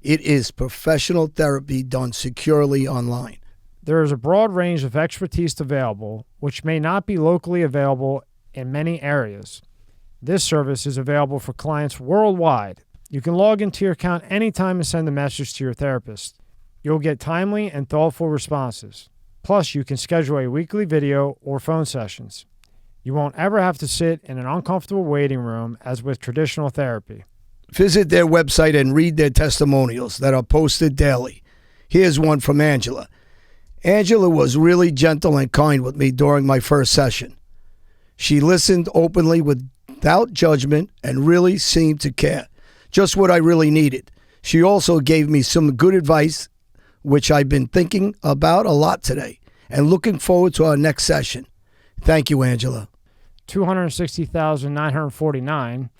It is professional therapy done securely online. There is a broad range of expertise available, which may not be locally available in many areas. This service is available for clients worldwide. You can log into your account anytime and send a message to your therapist. You'll get timely and thoughtful responses. Plus, you can schedule a weekly video or phone sessions. You won't ever have to sit in an uncomfortable waiting room as with traditional therapy. Visit their website and read their testimonials that are posted daily. Here's one from Angela. Angela was really gentle and kind with me during my first session. She listened openly without judgment and really seemed to care. Just what I really needed. She also gave me some good advice, which I've been thinking about a lot today and looking forward to our next session. Thank you, Angela. 260,949.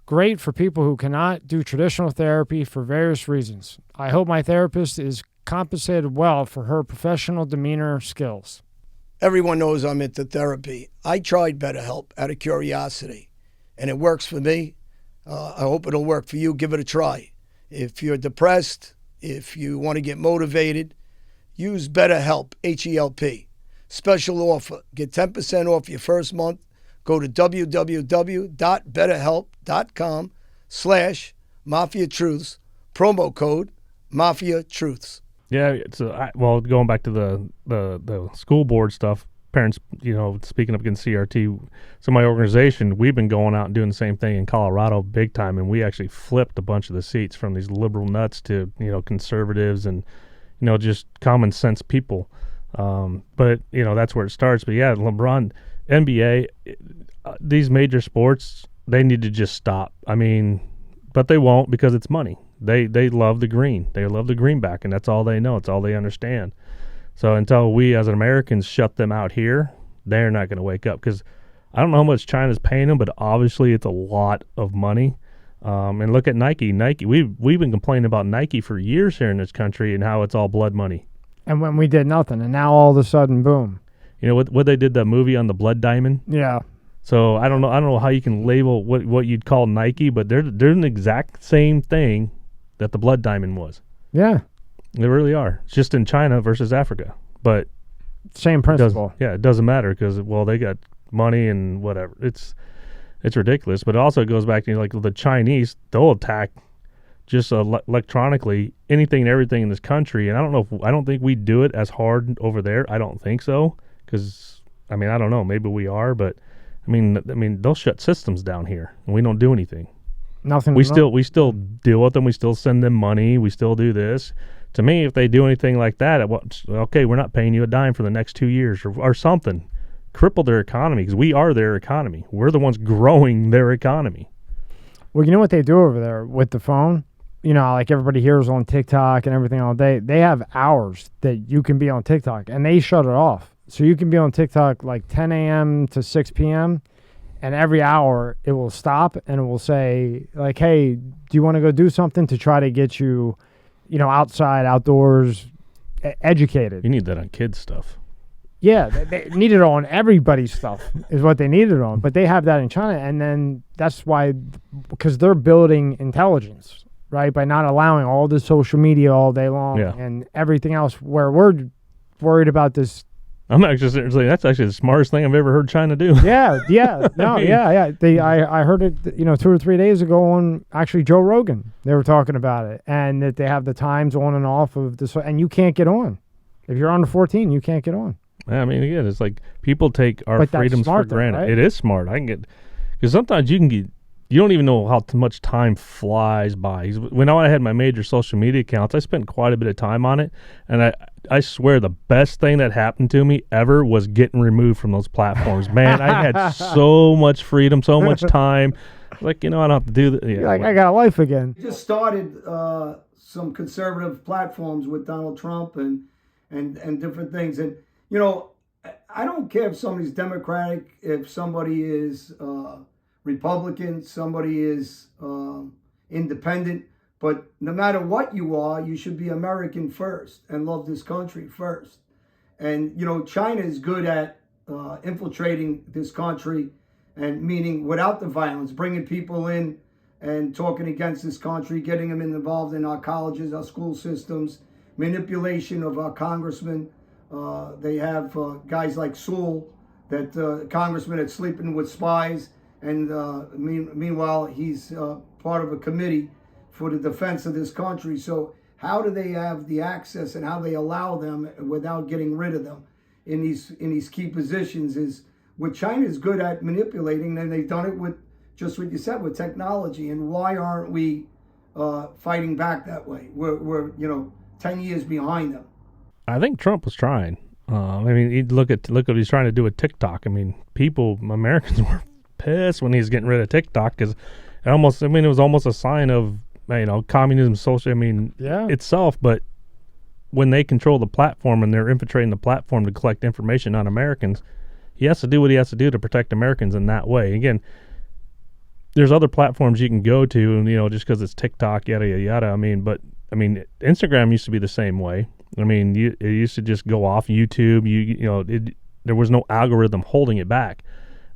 Great for people who cannot do traditional therapy for various reasons. I hope my therapist is compensated well for her professional demeanor skills. Everyone knows I'm into therapy. I tried BetterHelp out of curiosity, and it works for me. I hope it'll work for you. Give it a try. If you're depressed, if you want to get motivated, use BetterHelp, HELP. Special offer. Get 10% off your first month. Go to www.betterhelp.com/mafiatruths. Promo code MafiaTruths. Yeah, well, going back to the school board stuff, parents, speaking up against CRT. So my organization, we've been going out and doing the same thing in Colorado big time, and we actually flipped a bunch of the seats from these liberal nuts to, conservatives and, just common sense people. But, that's where it starts. But, yeah, LeBron, NBA, these major sports, they need to just stop. I mean, but they won't because it's money. They love the green. They love the greenback, and that's all they know. It's all they understand. So until we as Americans shut them out here, they're not going to wake up because I don't know how much China's paying them, but obviously it's a lot of money. And look at Nike. We've been complaining about Nike for years here in this country and how it's all blood money. And when we did nothing, and now all of a sudden, boom. You know what they did, that movie on the blood diamond? Yeah. So I don't know how you can label what you'd call Nike, but they're an exact same thing that the blood diamond was. Yeah. They really are. It's just in China versus Africa. But same principle. It doesn't matter because, they got money and whatever. It's ridiculous. But it also goes back to, like, the Chinese, they'll attack just electronically anything and everything in this country. And I don't think we do it as hard over there. I don't think so. Because, I don't know. Maybe we are. But, they'll shut systems down here. And we don't do anything. Nothing. We still deal with them. We still send them money. We still do this. To me, if they do anything like that, okay, we're not paying you a dime for the next 2 years or something, cripple their economy because we are their economy. We're the ones growing their economy. Well, you know what they do over there with the phone? You know, like everybody hears on TikTok and everything all day. They have hours that you can be on TikTok, and they shut it off. So you can be on TikTok like 10 a.m. to 6 p.m., and every hour it will stop and it will say, like, hey, do you want to go do something to try to get you, you know, outside, outdoors, educated? You need that on kids stuff. Yeah, they need it on everybody's stuff is what they need it on. But they have that in China, and then that's why, because they're building intelligence, right, by not allowing all the social media all day long and everything else, where we're worried about this. I'm actually saying that's actually the smartest thing I've ever heard China do. Yeah. No, yeah. I heard it, 2 or 3 days ago on actually Joe Rogan. They were talking about it, and that they have the times on and off of this, and you can't get on. If you're under 14, you can't get on. I mean, again, it's like people take our freedoms for granted. Right? It is smart. I can get, because sometimes you don't even know how much time flies by. When I had my major social media accounts, I spent quite a bit of time on it, and I swear the best thing that happened to me ever was getting removed from those platforms. Man, I had so much freedom, so much time. Like, I don't have to do that. Yeah, I got a life again. Just started some conservative platforms with Donald Trump and different things. And, I don't care if somebody's Democratic, if somebody is Republican, somebody is independent. But no matter what you are, you should be American first and love this country first. And, China is good at infiltrating this country, and meaning without the violence, bringing people in and talking against this country, getting them involved in our colleges, our school systems, manipulation of our congressmen. They have guys like Sewell, that congressman that's sleeping with spies. And meanwhile, he's part of a committee for the defense of this country. So how do they have the access, and how they allow them without getting rid of them in these key positions is what China is good at manipulating, and they've done it with just what you said with technology. And why aren't we fighting back that way? We're 10 years behind them. I think Trump was trying. Look at what he's trying to do with TikTok. Americans were pissed when he's getting rid of TikTok because it was almost a sign of communism, itself. But when they control the platform and they're infiltrating the platform to collect information on Americans, he has to do what he has to do to protect Americans in that way. Again, there's other platforms you can go to, and just because it's TikTok, yada yada yada. But Instagram used to be the same way. It used to just go off YouTube. There was no algorithm holding it back.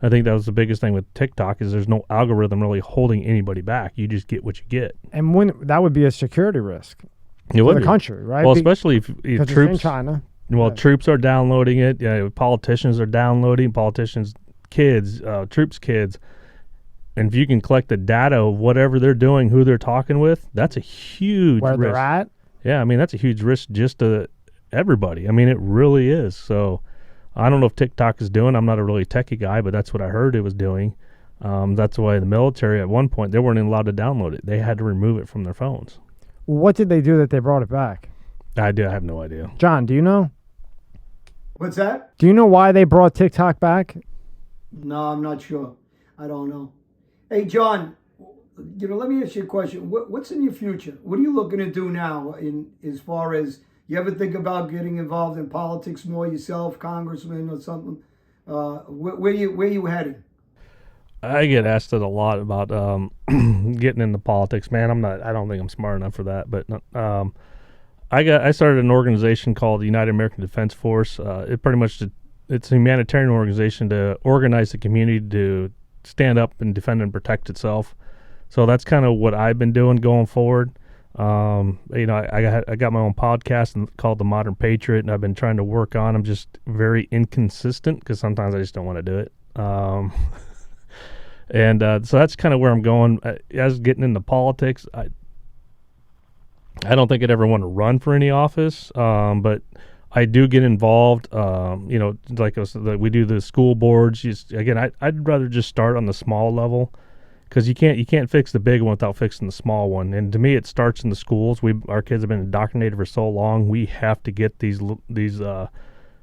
I think that was the biggest thing with TikTok is there's no algorithm really holding anybody back. You just get what you get. And when that would be a security risk for the country, right? Well, especially if troops it's in China. Well, troops are downloading it. Politicians are downloading. Politicians' kids, troops' kids. And if you can collect the data of whatever they're doing, who they're talking with, that's a huge where risk. They're at. Yeah, that's a huge risk just to everybody. It really is. So I don't know if TikTok is doing. I'm not a really techie guy, but that's what I heard it was doing. That's why the military at one point, they weren't allowed to download it. They had to remove it from their phones. What did they do that they brought it back? I have no idea. John, do you know? What's that? Do you know why they brought TikTok back? No, I'm not sure. I don't know. Hey, John, let me ask you a question. What's in your future? What are you looking to do now as far as, you ever think about getting involved in politics more yourself, congressman or something? Where you heading? I get asked it a lot about getting into politics. Man, I don't think I'm smart enough for that. But I started an organization called the United American Defense Force. It's a humanitarian organization to organize the community to stand up and defend and protect itself. So that's kind of what I've been doing going forward. I got my own podcast called The Modern Patriot, and I've been trying to work on. I'm just very inconsistent because sometimes I just don't want to do it. So that's kind of where I'm going. As getting into politics, I don't think I'd ever want to run for any office, but I do get involved. We do the school boards. I'd rather just start on the small level. Because you can't fix the big one without fixing the small one, and to me, it starts in the schools. Our kids have been indoctrinated for so long. We have to get these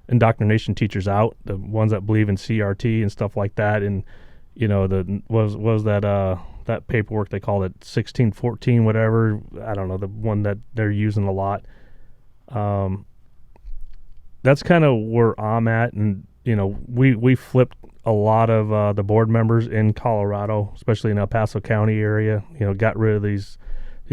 indoctrination teachers out, the ones that believe in CRT and stuff like that. And the was that paperwork they called it 1614 whatever, I don't know, the one that they're using a lot. That's kind of where I'm at. And we flipped a lot of the board members in Colorado, especially in El Paso County area. Got rid of these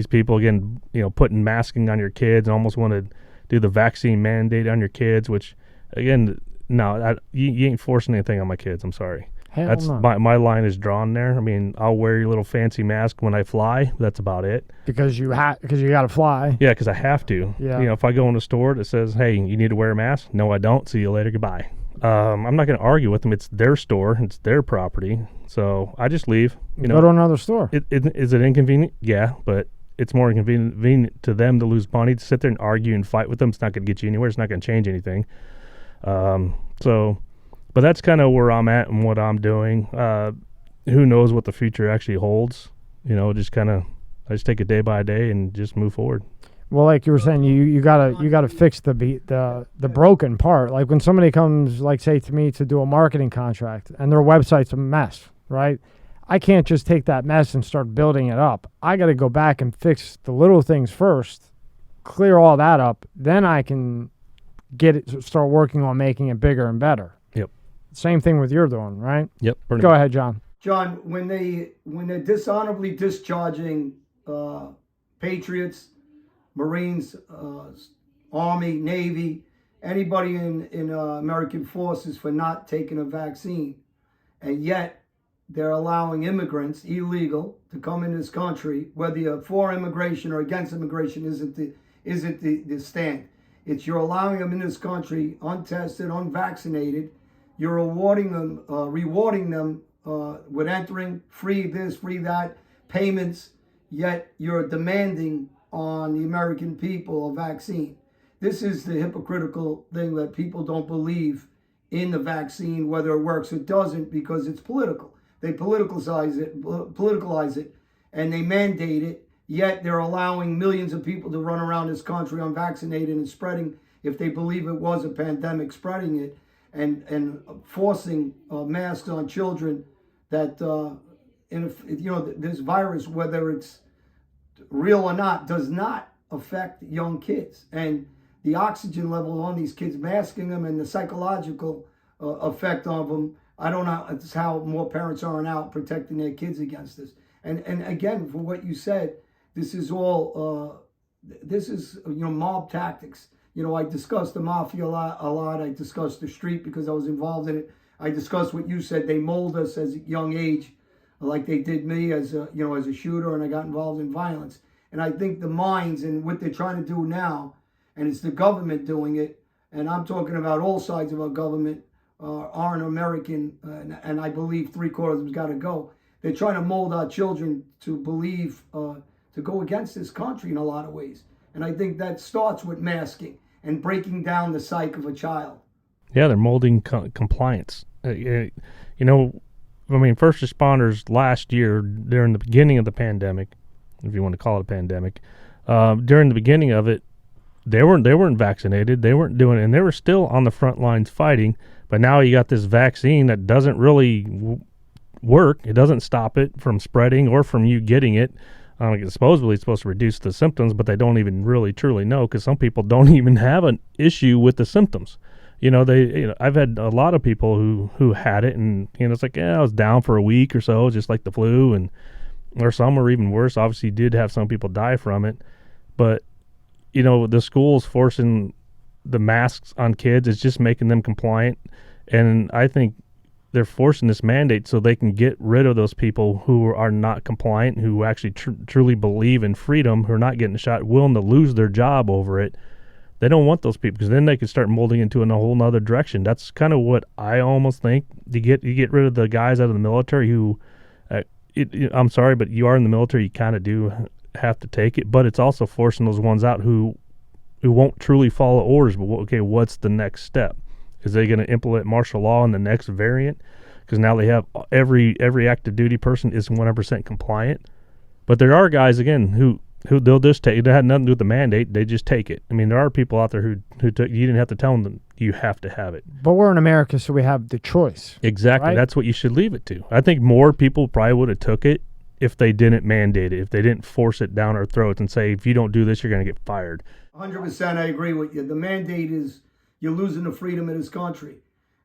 people, again, putting masking on your kids, and almost want to do the vaccine mandate on your kids, which, again, no, you ain't forcing anything on my kids. I'm sorry. Hell That's no. my line is drawn there. I mean, I'll wear your little fancy mask when I fly. That's about it. Because you got to fly. Yeah, because I have to. Yeah. If I go in a store that says, "Hey, you need to wear a mask," no, I don't. See you later. Goodbye. I'm not going to argue with them. It's their store. It's their property. So I just leave. Go to another store. Is it inconvenient? Yeah, but it's more inconvenient to them to lose money, to sit there and argue and fight with them. It's not going to get you anywhere. It's not going to change anything. But that's kind of where I'm at and what I'm doing. Who knows what the future actually holds? I just take it day by day and just move forward. Well, like you were saying, you gotta fix the broken part. Like when somebody comes, like say to me to do a marketing contract and their website's a mess, right? I can't just take that mess and start building it up. I got to go back and fix the little things first, clear all that up, then I can start working on making it bigger and better. Yep. Same thing with you're doing, right? Yep. Go ahead, John. John, when they're dishonorably discharging patriots, Marines, Army, Navy, anybody in American forces for not taking a vaccine, and yet they're allowing immigrants, illegal, to come in this country, whether you're for immigration or against immigration isn't the stand. It's you're allowing them in this country untested, unvaccinated. You're rewarding them with entering, free this, free that, payments, yet you're demanding on the American people a vaccine. This is the hypocritical thing that people don't believe in the vaccine, whether it works or doesn't, because it's political. They politicalize it, and they mandate it, yet they're allowing millions of people to run around this country unvaccinated and spreading, if they believe it was a pandemic, spreading it, and forcing masks on children that, this virus, whether it's real or not, does not affect young kids. And the oxygen level on these kids, masking them, and the psychological effect of them, I don't know. It's how more parents aren't out protecting their kids against this. And again, for what you said, this is all mob tactics. I discussed the mafia a lot. I discussed the street because I was involved in it. I discussed what you said. They mold us as a young age, like they did me as a shooter, and I got involved in violence. And I think the minds and what they're trying to do now, and it's the government doing it, and I'm talking about all sides of our government, aren't American, and I believe 3/4 of them's got to go. They're trying to mold our children to believe, to go against this country in a lot of ways. And I think that starts with masking and breaking down the psyche of a child. Yeah, they're molding compliance. First responders last year, during the beginning of the pandemic, if you want to call it a pandemic, during the beginning of it, they weren't vaccinated. They weren't doing it, and they were still on the front lines fighting. But now you got this vaccine that doesn't really work. It doesn't stop it from spreading or from you getting it. Supposedly it's supposed to reduce the symptoms, but they don't even really truly know, because some people don't even have an issue with the symptoms. I've had a lot of people who had it, and it's like, I was down for a week or so, just like the flu, or some are even worse. Obviously, did have some people die from it, but the schools forcing the masks on kids is just making them compliant, and I think they're forcing this mandate so they can get rid of those people who are not compliant, who actually truly believe in freedom, who are not getting a shot, willing to lose their job over it. They don't want those people, because then they can start molding into a whole nother direction. That's kind of what I almost think. You get rid of the guys out of the military who, I'm sorry, but you are in the military, you kind of do have to take it. But it's also forcing those ones out who won't truly follow orders. But okay, what's the next step? Is they going to implement martial law in the next variant? Because now they have every active duty person is 100% compliant. But there are guys, again, who who they'll just take it. It had nothing to do with the mandate. They just take it. I mean, there are people out there who took. You didn't have to tell them you have to have it. But we're in America, so we have the choice. Exactly. Right? That's what you should leave it to. I think more people probably would have took it if they didn't mandate it, if they didn't force it down our throats and say, if you don't do this, you're going to get fired. 100% I agree with you. The mandate is you're losing the freedom of this country.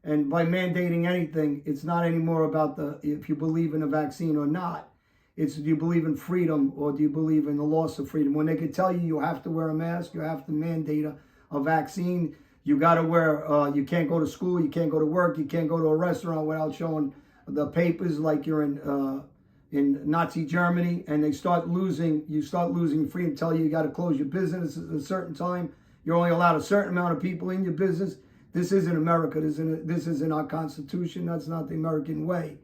And by mandating anything, it's not anymore about if you believe in a vaccine or not. It's, do you believe in freedom or do you believe in the loss of freedom? When they could tell you have to wear a mask, you have to mandate a vaccine, you got to wear, you can't go to school, you can't go to work, you can't go to a restaurant without showing the papers like you're in Nazi Germany, and you start losing freedom, tell you got to close your business at a certain time. You're only allowed a certain amount of people in your business. This isn't America. This isn't our Constitution. That's not the American way.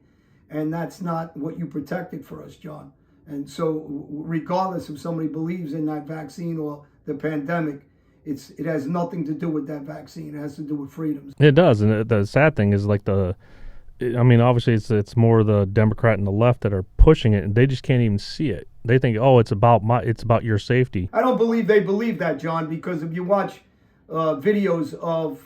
And that's not what you protected for us, John. And so regardless if somebody believes in that vaccine or the pandemic, it has nothing to do with that vaccine. It has to do with freedoms. It does. And the sad thing is obviously it's more the Democrat and the left that are pushing it, and they just can't even see it. They think, oh, it's about your safety. I don't believe they believe that, John, because if you watch videos of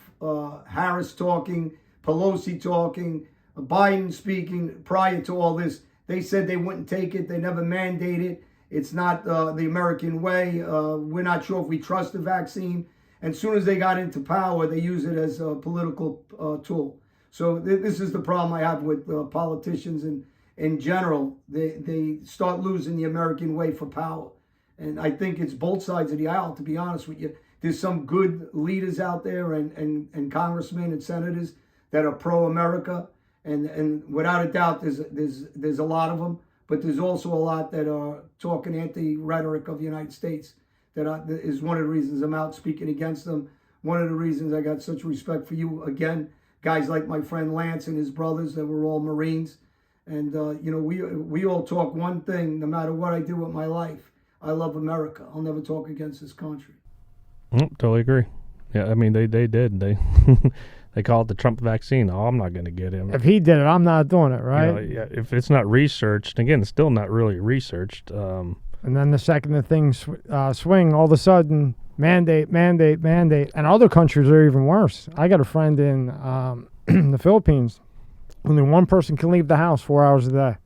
Harris talking, Pelosi talking, Biden speaking prior to all this, they said they wouldn't take it. They never mandated. It's not the American way. We're not sure if we trust the vaccine. And as soon as they got into power, they use it as a political tool. So this is the problem I have with politicians and in general. They start losing the American way for power. And I think it's both sides of the aisle, to be honest with you. There's some good leaders out there and congressmen and senators that are pro-America. And without a doubt, there's a lot of them. But there's also a lot that are talking anti-rhetoric of the United States. That is one of the reasons I'm out speaking against them. One of the reasons I got such respect for you, again, guys like my friend Lance and his brothers that were all Marines. And, we all talk one thing, no matter what I do with my life. I love America. I'll never talk against this country. Totally agree. Yeah, I mean, they did. They call it the Trump vaccine. Oh, I'm not going to get it. If he did it, I'm not doing it, right? If it's not researched, again, it's still not really researched. And then the second the things swing, all of a sudden, mandate. And other countries are even worse. I got a friend in the Philippines. Only one person can leave the house 4 hours a day.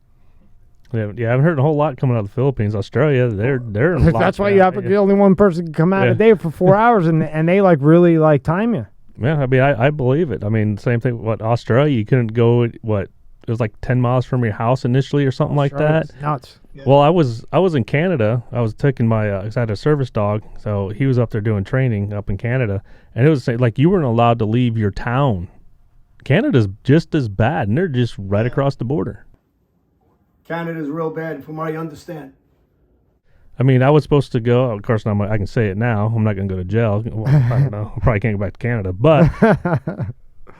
Yeah, I haven't heard a whole lot coming out of the Philippines. Australia, they're in That's why you have only one person can come out a day for 4 hours, and they really time you. Yeah, I mean, I believe it. I mean, same thing. Australia, you couldn't go, it was like 10 miles from your house initially or something like that. Nuts. Yeah. Well, I was in Canada. I was taking I had a service dog, so he was up there doing training up in Canada, and it was like you weren't allowed to leave your town. Canada's just as bad, and they're just right across the border. Canada's real bad, from what I understand. I mean, I was supposed to go. Of course, I can say it now. I'm not going to go to jail. Well, I don't know. I probably can't go back to Canada. But, I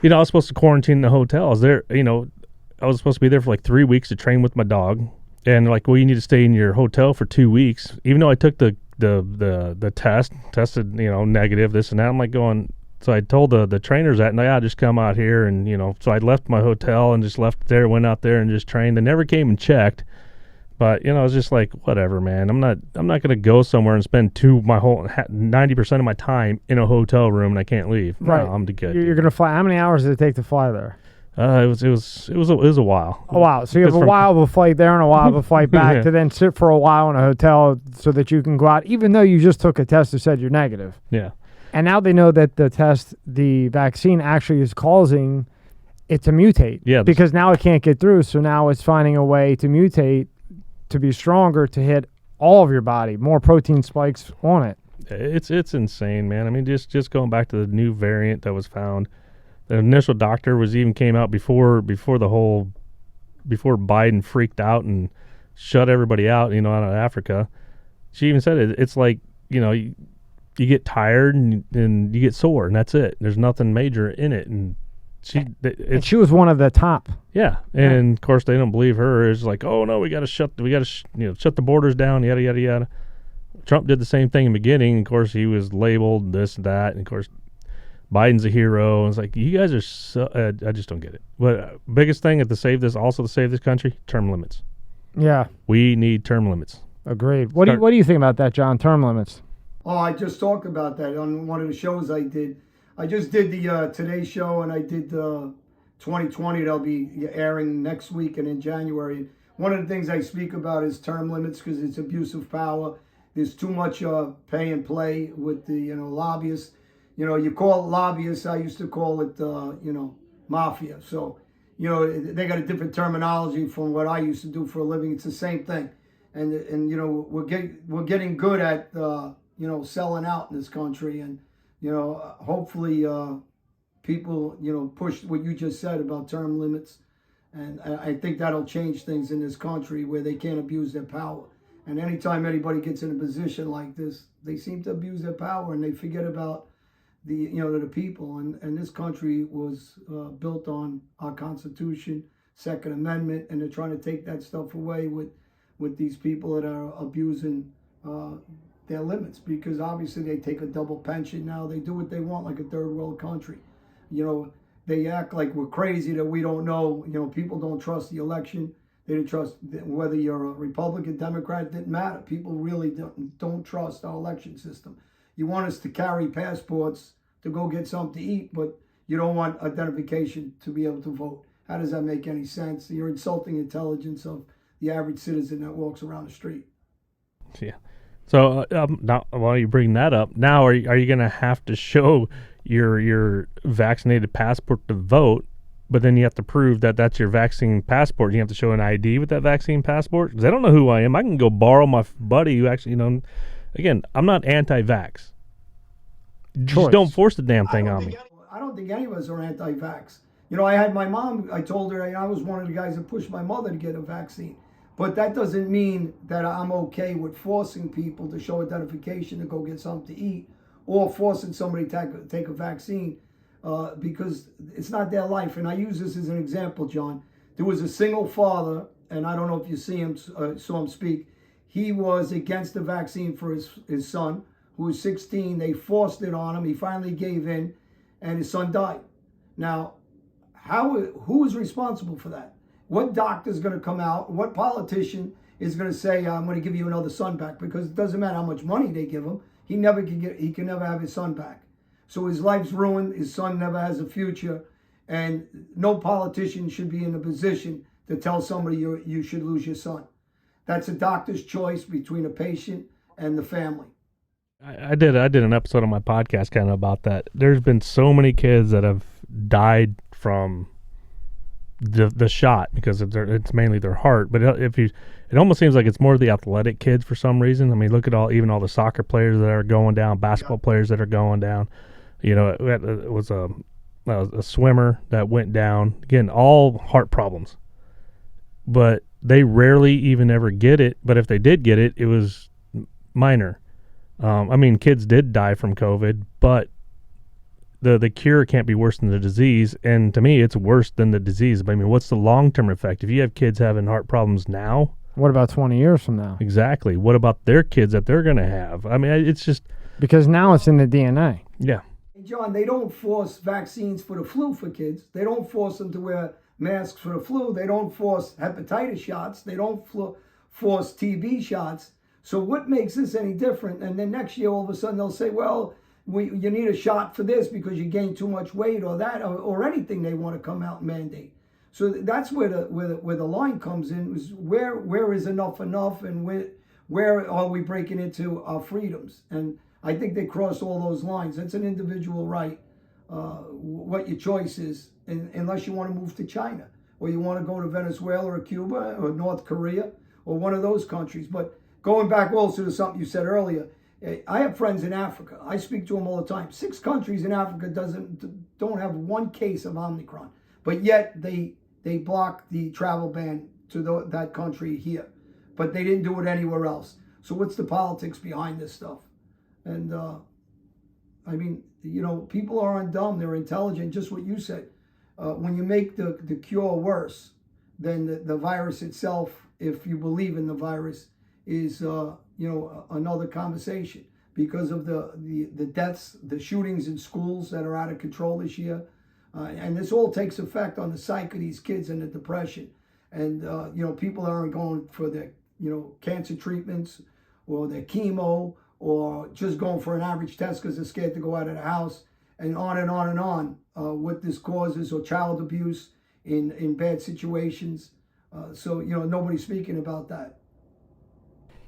was supposed to quarantine in the hotel. I was there, I was supposed to be there for like 3 weeks to train with my dog. And like, well, you need to stay in your hotel for 2 weeks. Even though I took the tested, negative, this and that. I'm like going, so I told the trainers that, and I just come out here. And, so I left my hotel and just left there, went out there and just trained. They never came and checked. But, I was just like, whatever, man. I'm not going to go somewhere and spend my whole 90% of my time in a hotel room and I can't leave. Right. No, I'm good. You're going to fly. How many hours did it take to fly there? It was a while. A while. So you have a while of a flight there and a while of a flight back Yeah. to then sit for a while in a hotel so that you can go out, even though you just took a test that said you're negative. Yeah. And now they know that the vaccine actually is causing it to mutate. Yeah. Because now it can't get through. So now it's finding a way to mutate to be stronger, to hit all of your body, more protein spikes on it. It's insane, man. I mean, just going back to the new variant that was found. The initial doctor came out before Biden freaked out and shut everybody out, out of Africa. She even said it's like, you get tired and you get sore and that's it. There's nothing major in it. And she was one of the top. Yeah. And of course they don't believe her. It's like, oh no, we got to shut the borders down, yada, yada, yada. Trump did the same thing in the beginning. Of course, he was labeled this and that. And of course, Biden's a hero. And it's like, you guys are so, I just don't get it. But biggest thing to save this country, term limits. Yeah. We need term limits. Agreed. What do you think about that, John? Term limits. Oh, I just talked about that on one of the shows I did. I just did the Today Show, and I did the 2020. That'll be airing next week and in January. One of the things I speak about is term limits because it's abuse of power. There's too much pay and play with the lobbyists. You call it lobbyists. I used to call it mafia. So they got a different terminology from what I used to do for a living. It's the same thing, and we're getting good at selling out in this country, and hopefully people push what you just said about term limits, and I think that'll change things in this country where they can't abuse their power. And anytime anybody gets in a position like this, they seem to abuse their power and they forget about the people. And this country was built on our Constitution, Second Amendment, and they're trying to take that stuff away with these people that are abusing their limits, because obviously they take a double pension now. They do what they want like a third world country. They act like we're crazy that we don't know. People don't trust the election. They didn't trust whether you're a Republican, Democrat. It didn't matter. People really don't trust our election system. You want us to carry passports to go get something to eat, but you don't want identification to be able to vote. How does that make any sense? You're insulting intelligence of the average citizen that walks around the street. Yeah. So now, while you bring that up, now are you going to have to show your vaccinated passport to vote? But then you have to prove that that's your vaccine passport. You have to show an ID with that vaccine passport because they don't know who I am. I can go borrow my buddy who actually, again, I'm not anti-vax. Just don't force the damn thing on me. I don't think any of us are anti-vax. I had my mom, I told her I was one of the guys that pushed my mother to get a vaccine. But that doesn't mean that I'm okay with forcing people to show identification to go get something to eat or forcing somebody to take a vaccine. Because it's not their life. And I use this as an example, John. There was a single father, and I don't know if you saw him speak. He was against the vaccine for his son, who was 16. They forced it on him. He finally gave in, and his son died. Now, who is responsible for that? What doctor is going to come out? What politician is going to say, I'm going to give you another son back? Because it doesn't matter how much money they give him. He can never have his son back. So his life's ruined, his son never has a future, and no politician should be in a position to tell somebody you should lose your son. That's a doctor's choice between a patient and the family. I did an episode on my podcast kind of about that. There's been so many kids that have died from the shot because it's mainly their heart. But it almost seems like it's more the athletic kids for some reason. I mean, look at all the soccer players that are going down, basketball players that are going down. It was a swimmer that went down. Again, all heart problems. But they rarely even ever get it. But if they did get it, it was minor. Kids did die from COVID, but the cure can't be worse than the disease. And to me, it's worse than the disease. But what's the long-term effect? If you have kids having heart problems now. What about 20 years from now? Exactly. What about their kids that they're going to have? It's just. Because now it's in the DNA. Yeah. John, they don't force vaccines for the flu for kids. They don't force them to wear masks for the flu. They don't force hepatitis shots. They don't force TB shots. So what makes this any different? And then next year, all of a sudden, they'll say, well, you need a shot for this because you gained too much weight or that or anything they want to come out and mandate. So that's where the line comes in, is where is enough and where are we breaking into our freedoms? And I think they cross all those lines. That's an individual right, what your choice is, unless you want to move to China or you want to go to Venezuela or Cuba or North Korea or one of those countries. But going back also to something you said earlier, I have friends in Africa. I speak to them all the time. 6 countries in Africa don't have one case of Omicron, but yet they block the travel ban to that country here. But they didn't do it anywhere else. So what's the politics behind this stuff? And people aren't dumb. They're intelligent. Just what you said. When you make the cure worse, then the virus itself, if you believe in the virus, is another conversation because of the deaths, the shootings in schools that are out of control this year, and this all takes effect on the psyche of these kids and the depression. And people aren't going for cancer treatments or their chemo or just going for an average test because they're scared to go out of the house, and on and on and on, what this causes, or child abuse in bad situations. So nobody's speaking about that.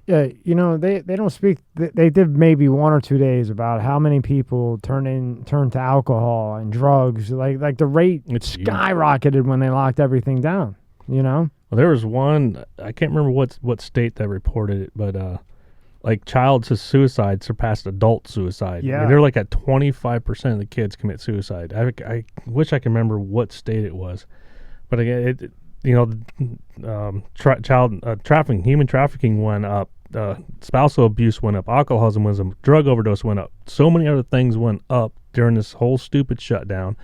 Yeah, they don't speak. They did maybe 1 or 2 days about how many people turn to alcohol and drugs. Like the rate skyrocketed when they locked everything down. Well, there was one, I can't remember what state that reported it, but like child suicide surpassed adult suicide. Yeah, I mean, they're like at 25% of the kids commit suicide. I wish I could remember what state it was, but again, trafficking, human trafficking went up. Spousal abuse went up, alcoholism went up, drug overdose went up. So many other things went up during this whole stupid shutdown.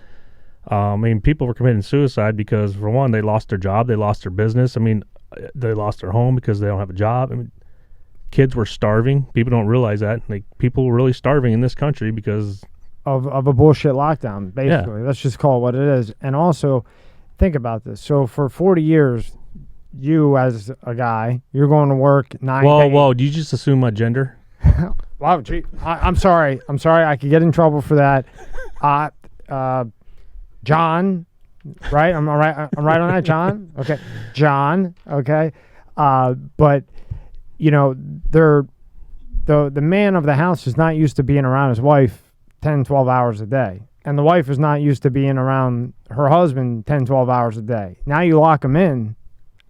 I mean, people were committing suicide because, for one, they lost their job, they lost their business. I mean, they lost their home because they don't have a job. I mean, kids were starving. People don't realize that. Like, people were really starving in this country because of a bullshit lockdown, basically. Yeah. Let's just call it what it is. And also, think about this. So for 40 years, you as a guy, you're going to work 9 days. Whoa, do you just assume my gender? Wow, gee, I'm sorry. I could get in trouble for that. John, right? I'm right on that, John? Okay. John, okay. But, the man of the house is not used to being around his wife 10, 12 hours a day. And the wife is not used to being around her husband 10, 12 hours a day. Now you lock them in.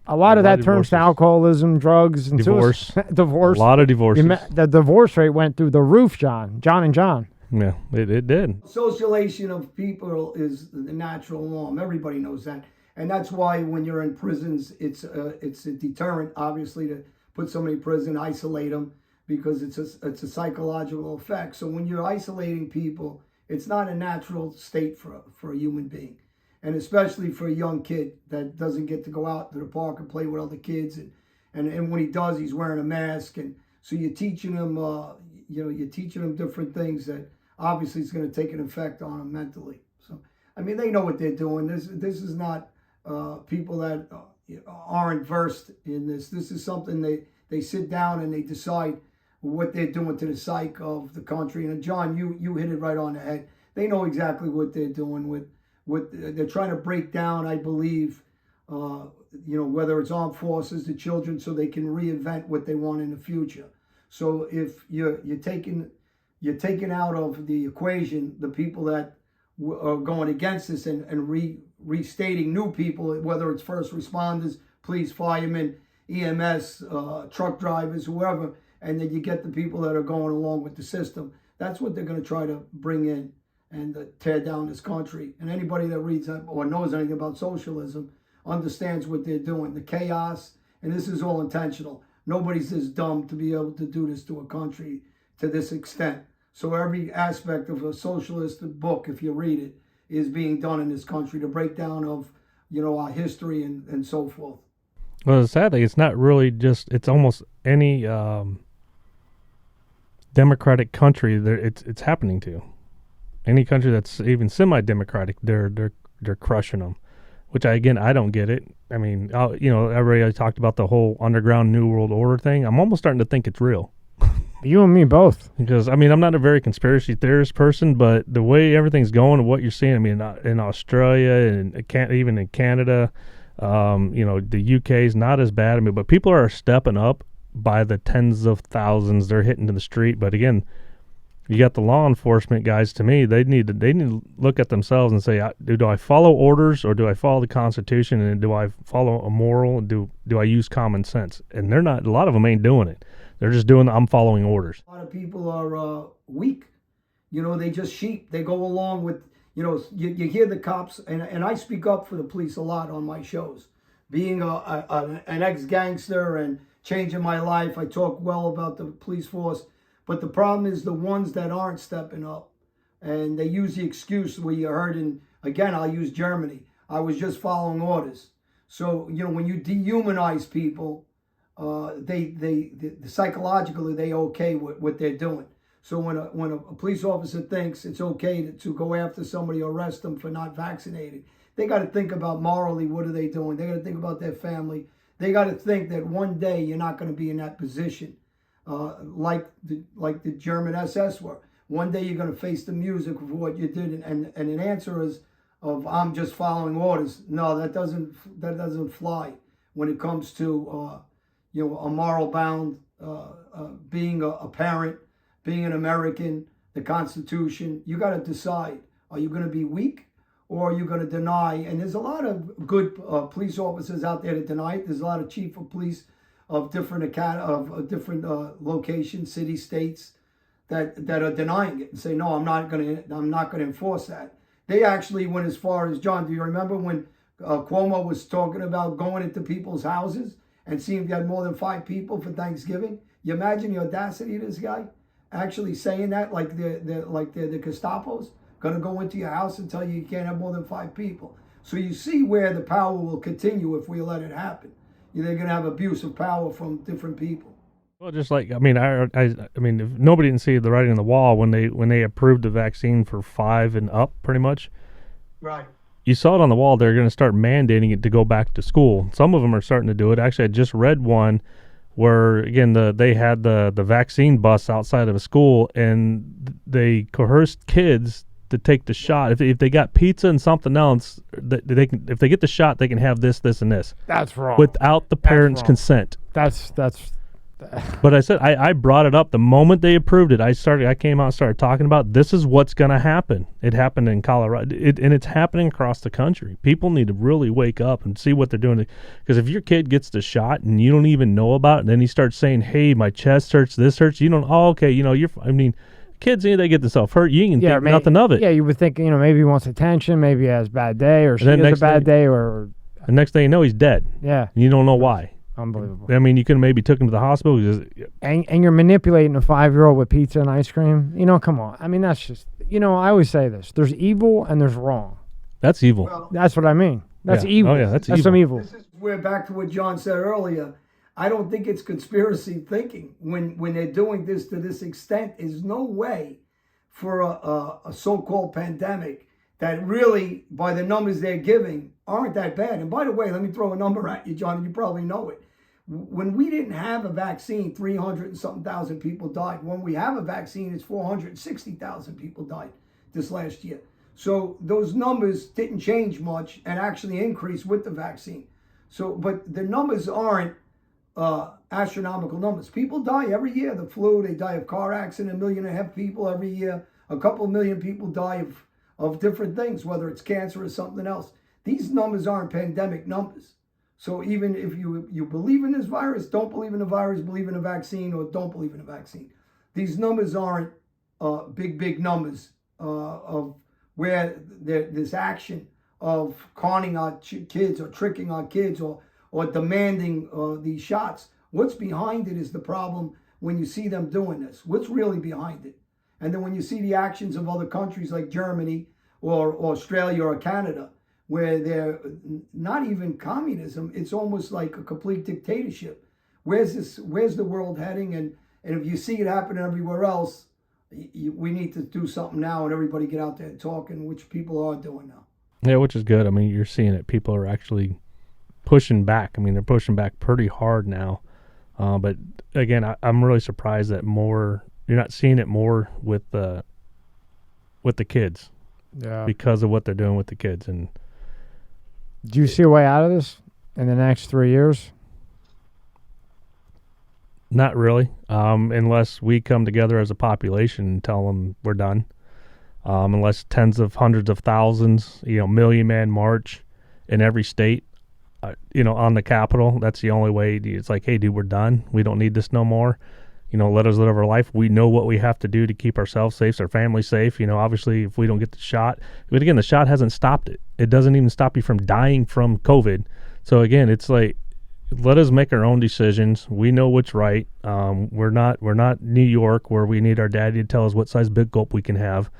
A lot of that turns to alcoholism, drugs, and divorce. Divorce. A lot of divorces. The divorce rate went through the roof, John and John. Yeah, it did. Socialization of people is the natural norm. Everybody knows that. And that's why when you're in prisons, it's a deterrent, obviously, to put somebody in prison, isolate them, because it's a psychological effect. So when you're isolating people, it's not a natural state for a human being. And especially for a young kid that doesn't get to go out to the park and play with other kids. And when he does, he's wearing a mask. And so you're teaching him, you're teaching him different things that obviously is going to take an effect on him mentally. So, I mean, they know what they're doing. This is not people that aren't versed in this. This is something they sit down and they decide what they're doing to the psyche of the country. And John, you hit it right on the head. They know exactly what they're doing with they're trying to break down, I believe, whether it's armed forces, the children, so they can reinvent what they want in the future. So if you're taking out of the equation the people that are going against this and restating new people, whether it's first responders, police, firemen, EMS, truck drivers, whoever, and then you get the people that are going along with the system. That's what they're going to try to bring in and tear down this country. And anybody that reads or knows anything about socialism understands what they're doing. The chaos, and this is all intentional. Nobody's this dumb to be able to do this to a country to this extent. So every aspect of a socialist book, if you read it, is being done in this country to break down of, our history and so forth. Well, sadly, it's not really just, it's almost any democratic country that it's happening to. Any country that's even semi-democratic, they're crushing them, which I don't get it. I mean, everybody talked about the whole underground New World Order thing. I'm almost starting to think it's real. You and me both. Because, I mean, I'm not a very conspiracy theorist person, but the way everything's going and what you're seeing, I mean, in Australia and even in Canada, the UK is not as bad. I mean, but people are stepping up by the tens of thousands. They're hitting to the street. But again, you got the law enforcement guys. To me, they need to look at themselves and say, do I follow orders or do I follow the Constitution, and do I follow a moral, and do I use common sense? And they're not. A lot of them ain't doing it. They're just doing I'm following orders. A lot of people are weak. They just sheep. They go along with, you hear the cops, and I speak up for the police a lot on my shows. Being an ex-gangster and changing my life, I talk well about the police force. But the problem is the ones that aren't stepping up, and they use the excuse where you heard again, I'll use Germany. I was just following orders. So, when you dehumanize people, they psychologically, they okay with what they're doing. So when a police officer thinks it's okay to go after somebody, arrest them for not vaccinated, they got to think about morally, what are they doing? They got to think about their family. they got to think that one day you're not going to be in that position, like the German SS were. One day you're going to face the music of what you did, and an answer is of I'm just following orders. No, that doesn't fly when it comes to a moral bound, being a parent, being an American, the Constitution. You got to decide: are you going to be weak, or are you going to deny? And there's a lot of good police officers out there that deny it. There's a lot of chief of police of different locations, city, states that are denying it and say, no, I'm not going to enforce that. They actually went as far as, John, do you remember when Cuomo was talking about going into people's houses and seeing if you had more than 5 people for Thanksgiving? You imagine the audacity of this guy actually saying that, like the Gestapo's going to go into your house and tell you can't have more than 5 people. So you see where the power will continue if we let it happen. They're going to have abuse of power from different people. Well, just like I mean, if nobody didn't see the writing on the wall when they approved the vaccine for 5 and up, pretty much. Right. You saw it on the wall. They're going to start mandating it to go back to school. Some of them are starting to do it. Actually, I just read one where again they had the vaccine bus outside of a school and they coerced kids to take the shot. If they got pizza and something else, they can. If they get the shot, they can have this, and this. That's wrong. Without the parents' consent. That's. But I said I brought it up the moment they approved it. I came out and started talking about this is what's going to happen. It happened in Colorado, and it's happening across the country. People need to really wake up and see what they're doing. Because if your kid gets the shot and you don't even know about it, and then he starts saying, "Hey, my chest hurts, this hurts," you don't. Oh, okay, kids, they get themselves hurt. You can think nothing of it. Yeah, you would think, maybe he wants attention, maybe he has a bad day, or she has a bad day, or... The next thing you know, he's dead. Yeah. And you don't know why. Unbelievable. I mean, you could have maybe took him to the hospital. And you're manipulating a 5-year-old with pizza and ice cream. Come on. I mean, that's just... I always say this. There's evil and there's wrong. That's evil. Well, that's what I mean. That's evil. Oh, yeah, that's evil. Some evil. We're back to what John said earlier. I don't think it's conspiracy thinking. When they're doing this to this extent, there's no way for a so-called pandemic that really, by the numbers they're giving, aren't that bad. And by the way, let me throw a number at you, John, and you probably know it. When we didn't have a vaccine, 300 and something thousand people died. When we have a vaccine, it's 460,000 people died this last year. So those numbers didn't change much and actually increased with the vaccine. So, but the numbers aren't astronomical numbers. People die every year. The flu, they die of car accident, 1.5 million people every year. A couple million people die of different things, whether it's cancer or something else. These numbers aren't pandemic numbers. So even if you believe in this virus, don't believe in the virus, believe in a vaccine, or don't believe in a vaccine. These numbers aren't big numbers of where this action of conning our kids or tricking our kids or demanding these shots. What's behind it is the problem when you see them doing this. What's really behind it? And then when you see the actions of other countries like Germany or Australia or Canada, where they're not even communism, it's almost like a complete dictatorship. Where's the world heading? And if you see it happening everywhere else, we need to do something now and everybody get out there and talk, and which people are doing now. Yeah, which is good. I mean, you're seeing it. People are actually pushing back. I mean, they're pushing back pretty hard now. But again, I'm really surprised that you're not seeing it more with the kids. Yeah. Because of what they're doing with the kids. And do you see a way out of this in the next 3 years? Not really, unless we come together as a population and tell them we're done. Unless tens of hundreds of thousands, million-man march in every state, on the Capitol. That's the only way. It's like, hey, dude, we're done. We don't need this no more. Let us live our life. We know what we have to do to keep ourselves safe, our family safe. Obviously, if we don't get the shot. But again, the shot hasn't stopped it. It doesn't even stop you from dying from COVID. So again, it's like, let us make our own decisions. We know what's right. We're not New York where we need our daddy to tell us what size big gulp we can have.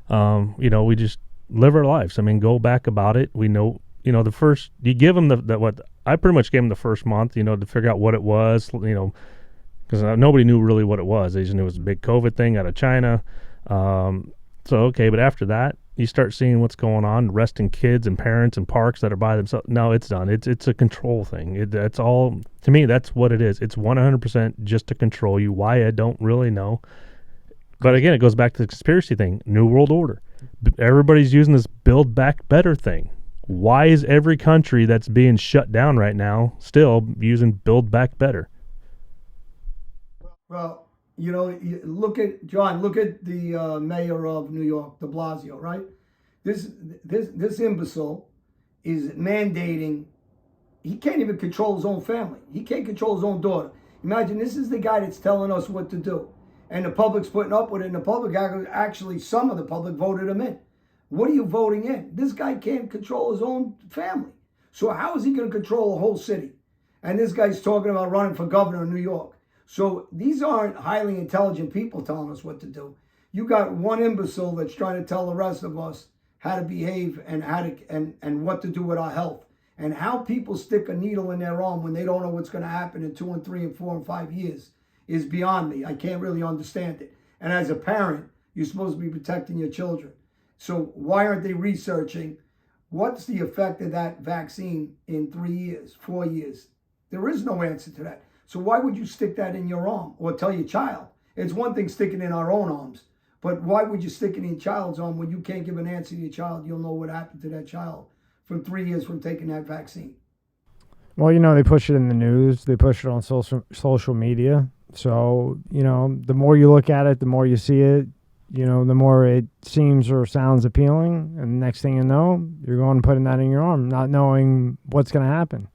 We just live our lives. I mean, go back about it. We know, the first, you give them what I pretty much gave them the first month, to figure out what it was, because nobody knew really what it was. They just knew it was a big COVID thing out of China. So, okay, but after that, you start seeing what's going on, arresting kids and parents in parks that are by themselves. No, it's done. It's a control thing. That's all. To me, that's what it is. It's 100% just to control you. Why, I don't really know. But again, it goes back to the conspiracy thing. New World Order. Everybody's using this Build Back Better thing. Why is every country that's being shut down right now still using Build Back Better? Well, look at John. Look at the mayor of New York, De Blasio. Right? This imbecile is mandating. He can't even control his own family. He can't control his own daughter. Imagine this is the guy that's telling us what to do, and the public's putting up with it. And the public actually, some of the public voted him in. What are you voting in? This guy can't control his own family. So how is he going to control a whole city? And this guy's talking about running for governor of New York. So these aren't highly intelligent people telling us what to do. You got one imbecile that's trying to tell the rest of us how to behave and and what to do with our health. And how people stick a needle in their arm when they don't know what's going to happen in 2 and 3 and 4 and 5 years is beyond me. I can't really understand it. And as a parent, you're supposed to be protecting your children. So why aren't they researching what's the effect of that vaccine in 3 years, 4 years? There is no answer to that. So why would you stick that in your arm or tell your child? It's one thing sticking in our own arms, but why would you stick it in your child's arm when you can't give an answer to your child? You'll know what happened to that child from 3 years from taking that vaccine. Well, they push it in the news. They push it on social media. So, the more you look at it, the more you see it, the more it seems or sounds appealing. And the next thing you know, you're going and putting that in your arm, not knowing what's going to happen.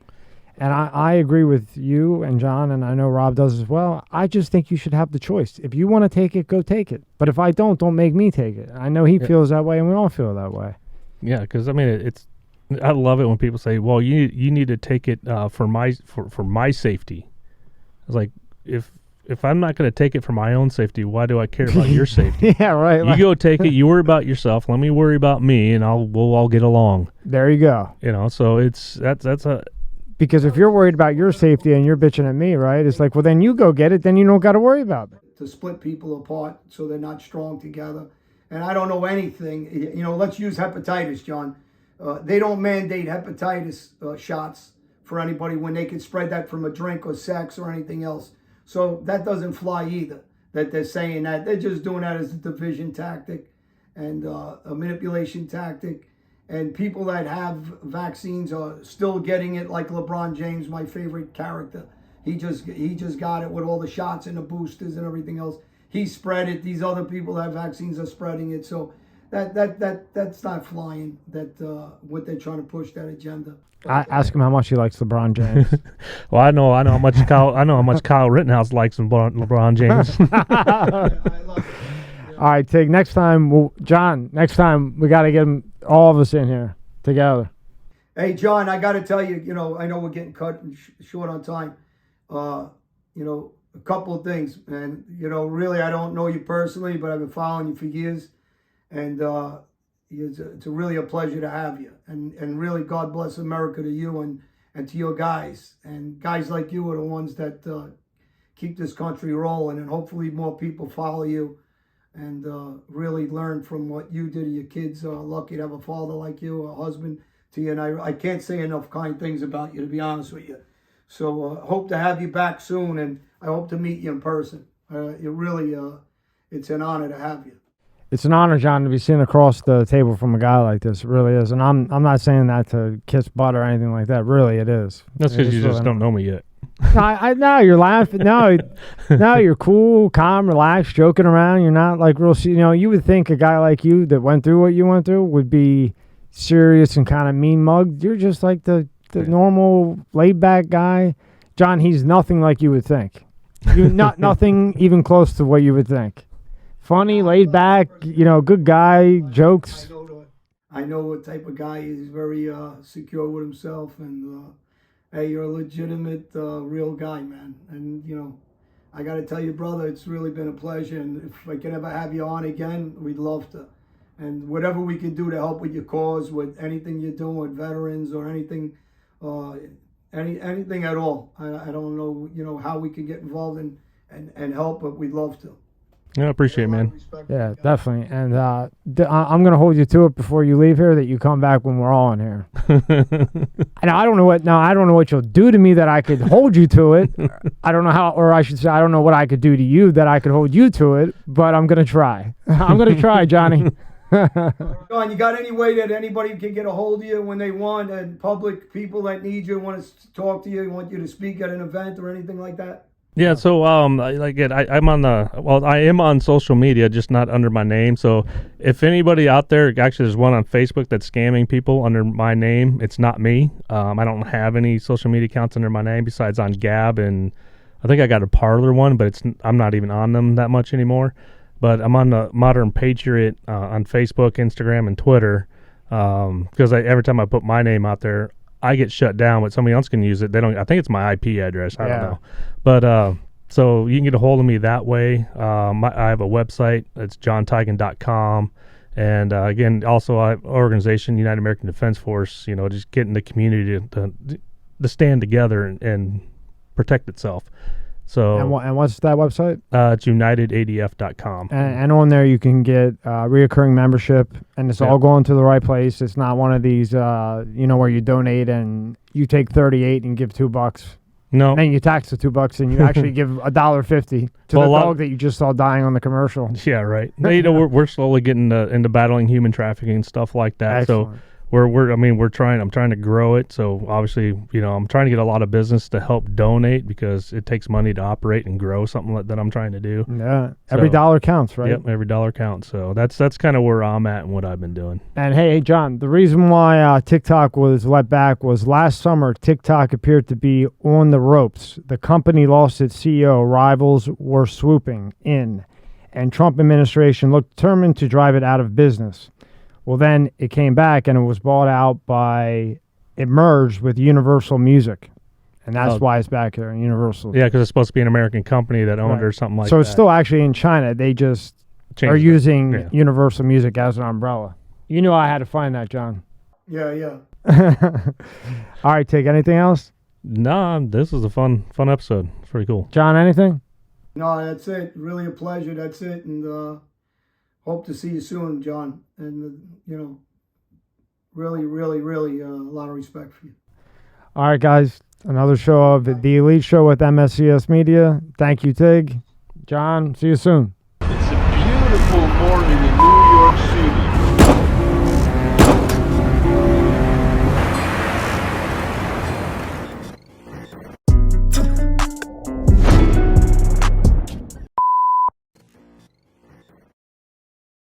And I agree with you and John, and I know Rob does as well. I just think you should have the choice. If you want to take it, go take it. But if I don't make me take it. I know he feels that way, and we all feel that way. Yeah, because, I love it when people say, well, you need to take it for my safety. I was like, if I'm not going to take it for my own safety, why do I care about your safety? Yeah, right. You go take it. You worry about yourself. Let me worry about me, and we'll all get along. There you go. So that's a... Because if you're worried about your safety and you're bitching at me, right, it's like, well, then you go get it. Then you don't got to worry about it. To split people apart so they're not strong together. And I don't know anything. Let's use hepatitis, John. They don't mandate hepatitis shots for anybody when they can spread that from a drink or sex or anything else. So that doesn't fly either, that they're saying that. They're just doing that as a division tactic and a manipulation tactic. And people that have vaccines are still getting it, like LeBron James, my favorite character. He just got it with all the shots and the boosters and everything else. He spread it. These other people that have vaccines are spreading it. So that's not flying. What they're trying to push, that agenda. I ask him how much he likes LeBron James. Well, I know how much Kyle Rittenhouse likes LeBron James. I love it. All right, Tig. Next time, John. Next time we got to get all of us in here together. Hey, John, I got to tell you, I know we're getting cut short on time. A couple of things, and really, I don't know you personally, but I've been following you for years, and it's really a pleasure to have you. And really, God bless America to you and to your guys. And guys like you are the ones that keep this country rolling, and hopefully more people follow you and really learn from what you did to your kids. Lucky to have a father like you, a husband to you, and I can't say enough kind things about you, to be honest with you. So hope to have you back soon, and I hope to meet you in person. It's an honor to have you. It's an honor, John, to be sitting across the table from a guy like this. It really is. And I'm not saying that to kiss butt or anything like that. Really, it is. That's because you just don't know me yet. No, you're laughing. No, you're cool, calm, relaxed, joking around. You're not like real. You would think a guy like you that went through what you went through would be serious and kind of mean mugged. You're just like the normal laid back guy. John, he's nothing like you would think. Nothing even close to what you would think. Funny, laid back, good guy, jokes. I know what type of guy he is. Very secure with himself, and hey, you're a legitimate, real guy, man. And I got to tell you, brother, it's really been a pleasure. And if I can ever have you on again, we'd love to. And whatever we can do to help with your cause, with anything you're doing with veterans or anything, anything at all. I don't know, how we can get involved and help, but we'd love to. Yeah, I appreciate it, man. Yeah, definitely. And I'm going to hold you to it before you leave here that you come back when we're all in here. And I don't know what you'll do to me that I could hold you to it. I don't know how, or I should say, I don't know what I could do to you that I could hold you to it, but I'm going to try. I'm going to try, Johnny. John, you got any way that anybody can get a hold of you when they want, and public people that need you want to talk to you, want you to speak at an event or anything like that? Yeah, so I'm I am on social media, just not under my name. So if anybody out there, actually there's one on Facebook that's scamming people under my name. It's not me. I don't have any social media accounts under my name besides on Gab, and I think I got a Parler one, but I'm not even on them that much anymore. But I'm on the Modern Patriot on Facebook, Instagram, and Twitter because every time I put my name out there, I get shut down, but somebody else can use it. They don't. I think it's my IP address. I don't know. But so you can get a hold of me that way. I have a website. It's johntiegen.com. And again, also I have an organization, United American Defense Force, just getting the community to stand together and protect itself. So and what's that website? It's Unitedadf.com. And on there you can get reoccurring membership, and it's all going to the right place. It's not one of these, where you donate and you take $38 and give $2. No. And then you tax the $2 and you actually give $1.50 to the dog that you just saw dying on the commercial. Yeah, right. We're slowly getting into battling human trafficking and stuff like that. Excellent. So I'm trying to grow it. So obviously, I'm trying to get a lot of business to help donate because it takes money to operate and grow something that I'm trying to do. Yeah. Every dollar counts, right? Yep. Every dollar counts. So that's kind of where I'm at and what I've been doing. And hey, John, the reason why TikTok was let back was last summer, TikTok appeared to be on the ropes. The company lost its CEO. Rivals were swooping in, and Trump administration looked determined to drive it out of business. Well, then it came back and it was bought out it merged with Universal Music. And that's why it's back here, Universal. Yeah, because it's supposed to be an American company that owned it or something like that. So it's still actually in China. They just are using Universal Music as an umbrella. You knew I had to find that, John. Yeah. All right, Tig, anything else? Nah, this was a fun episode. It's pretty cool. John, anything? No, that's it. Really a pleasure. That's it. And hope to see you soon, John. And, really, really, really a lot of respect for you. All right, guys. Another show of The Elite Show with Mscs Media. Thank you, Tig. John, see you soon. It's a beautiful morning in New York City.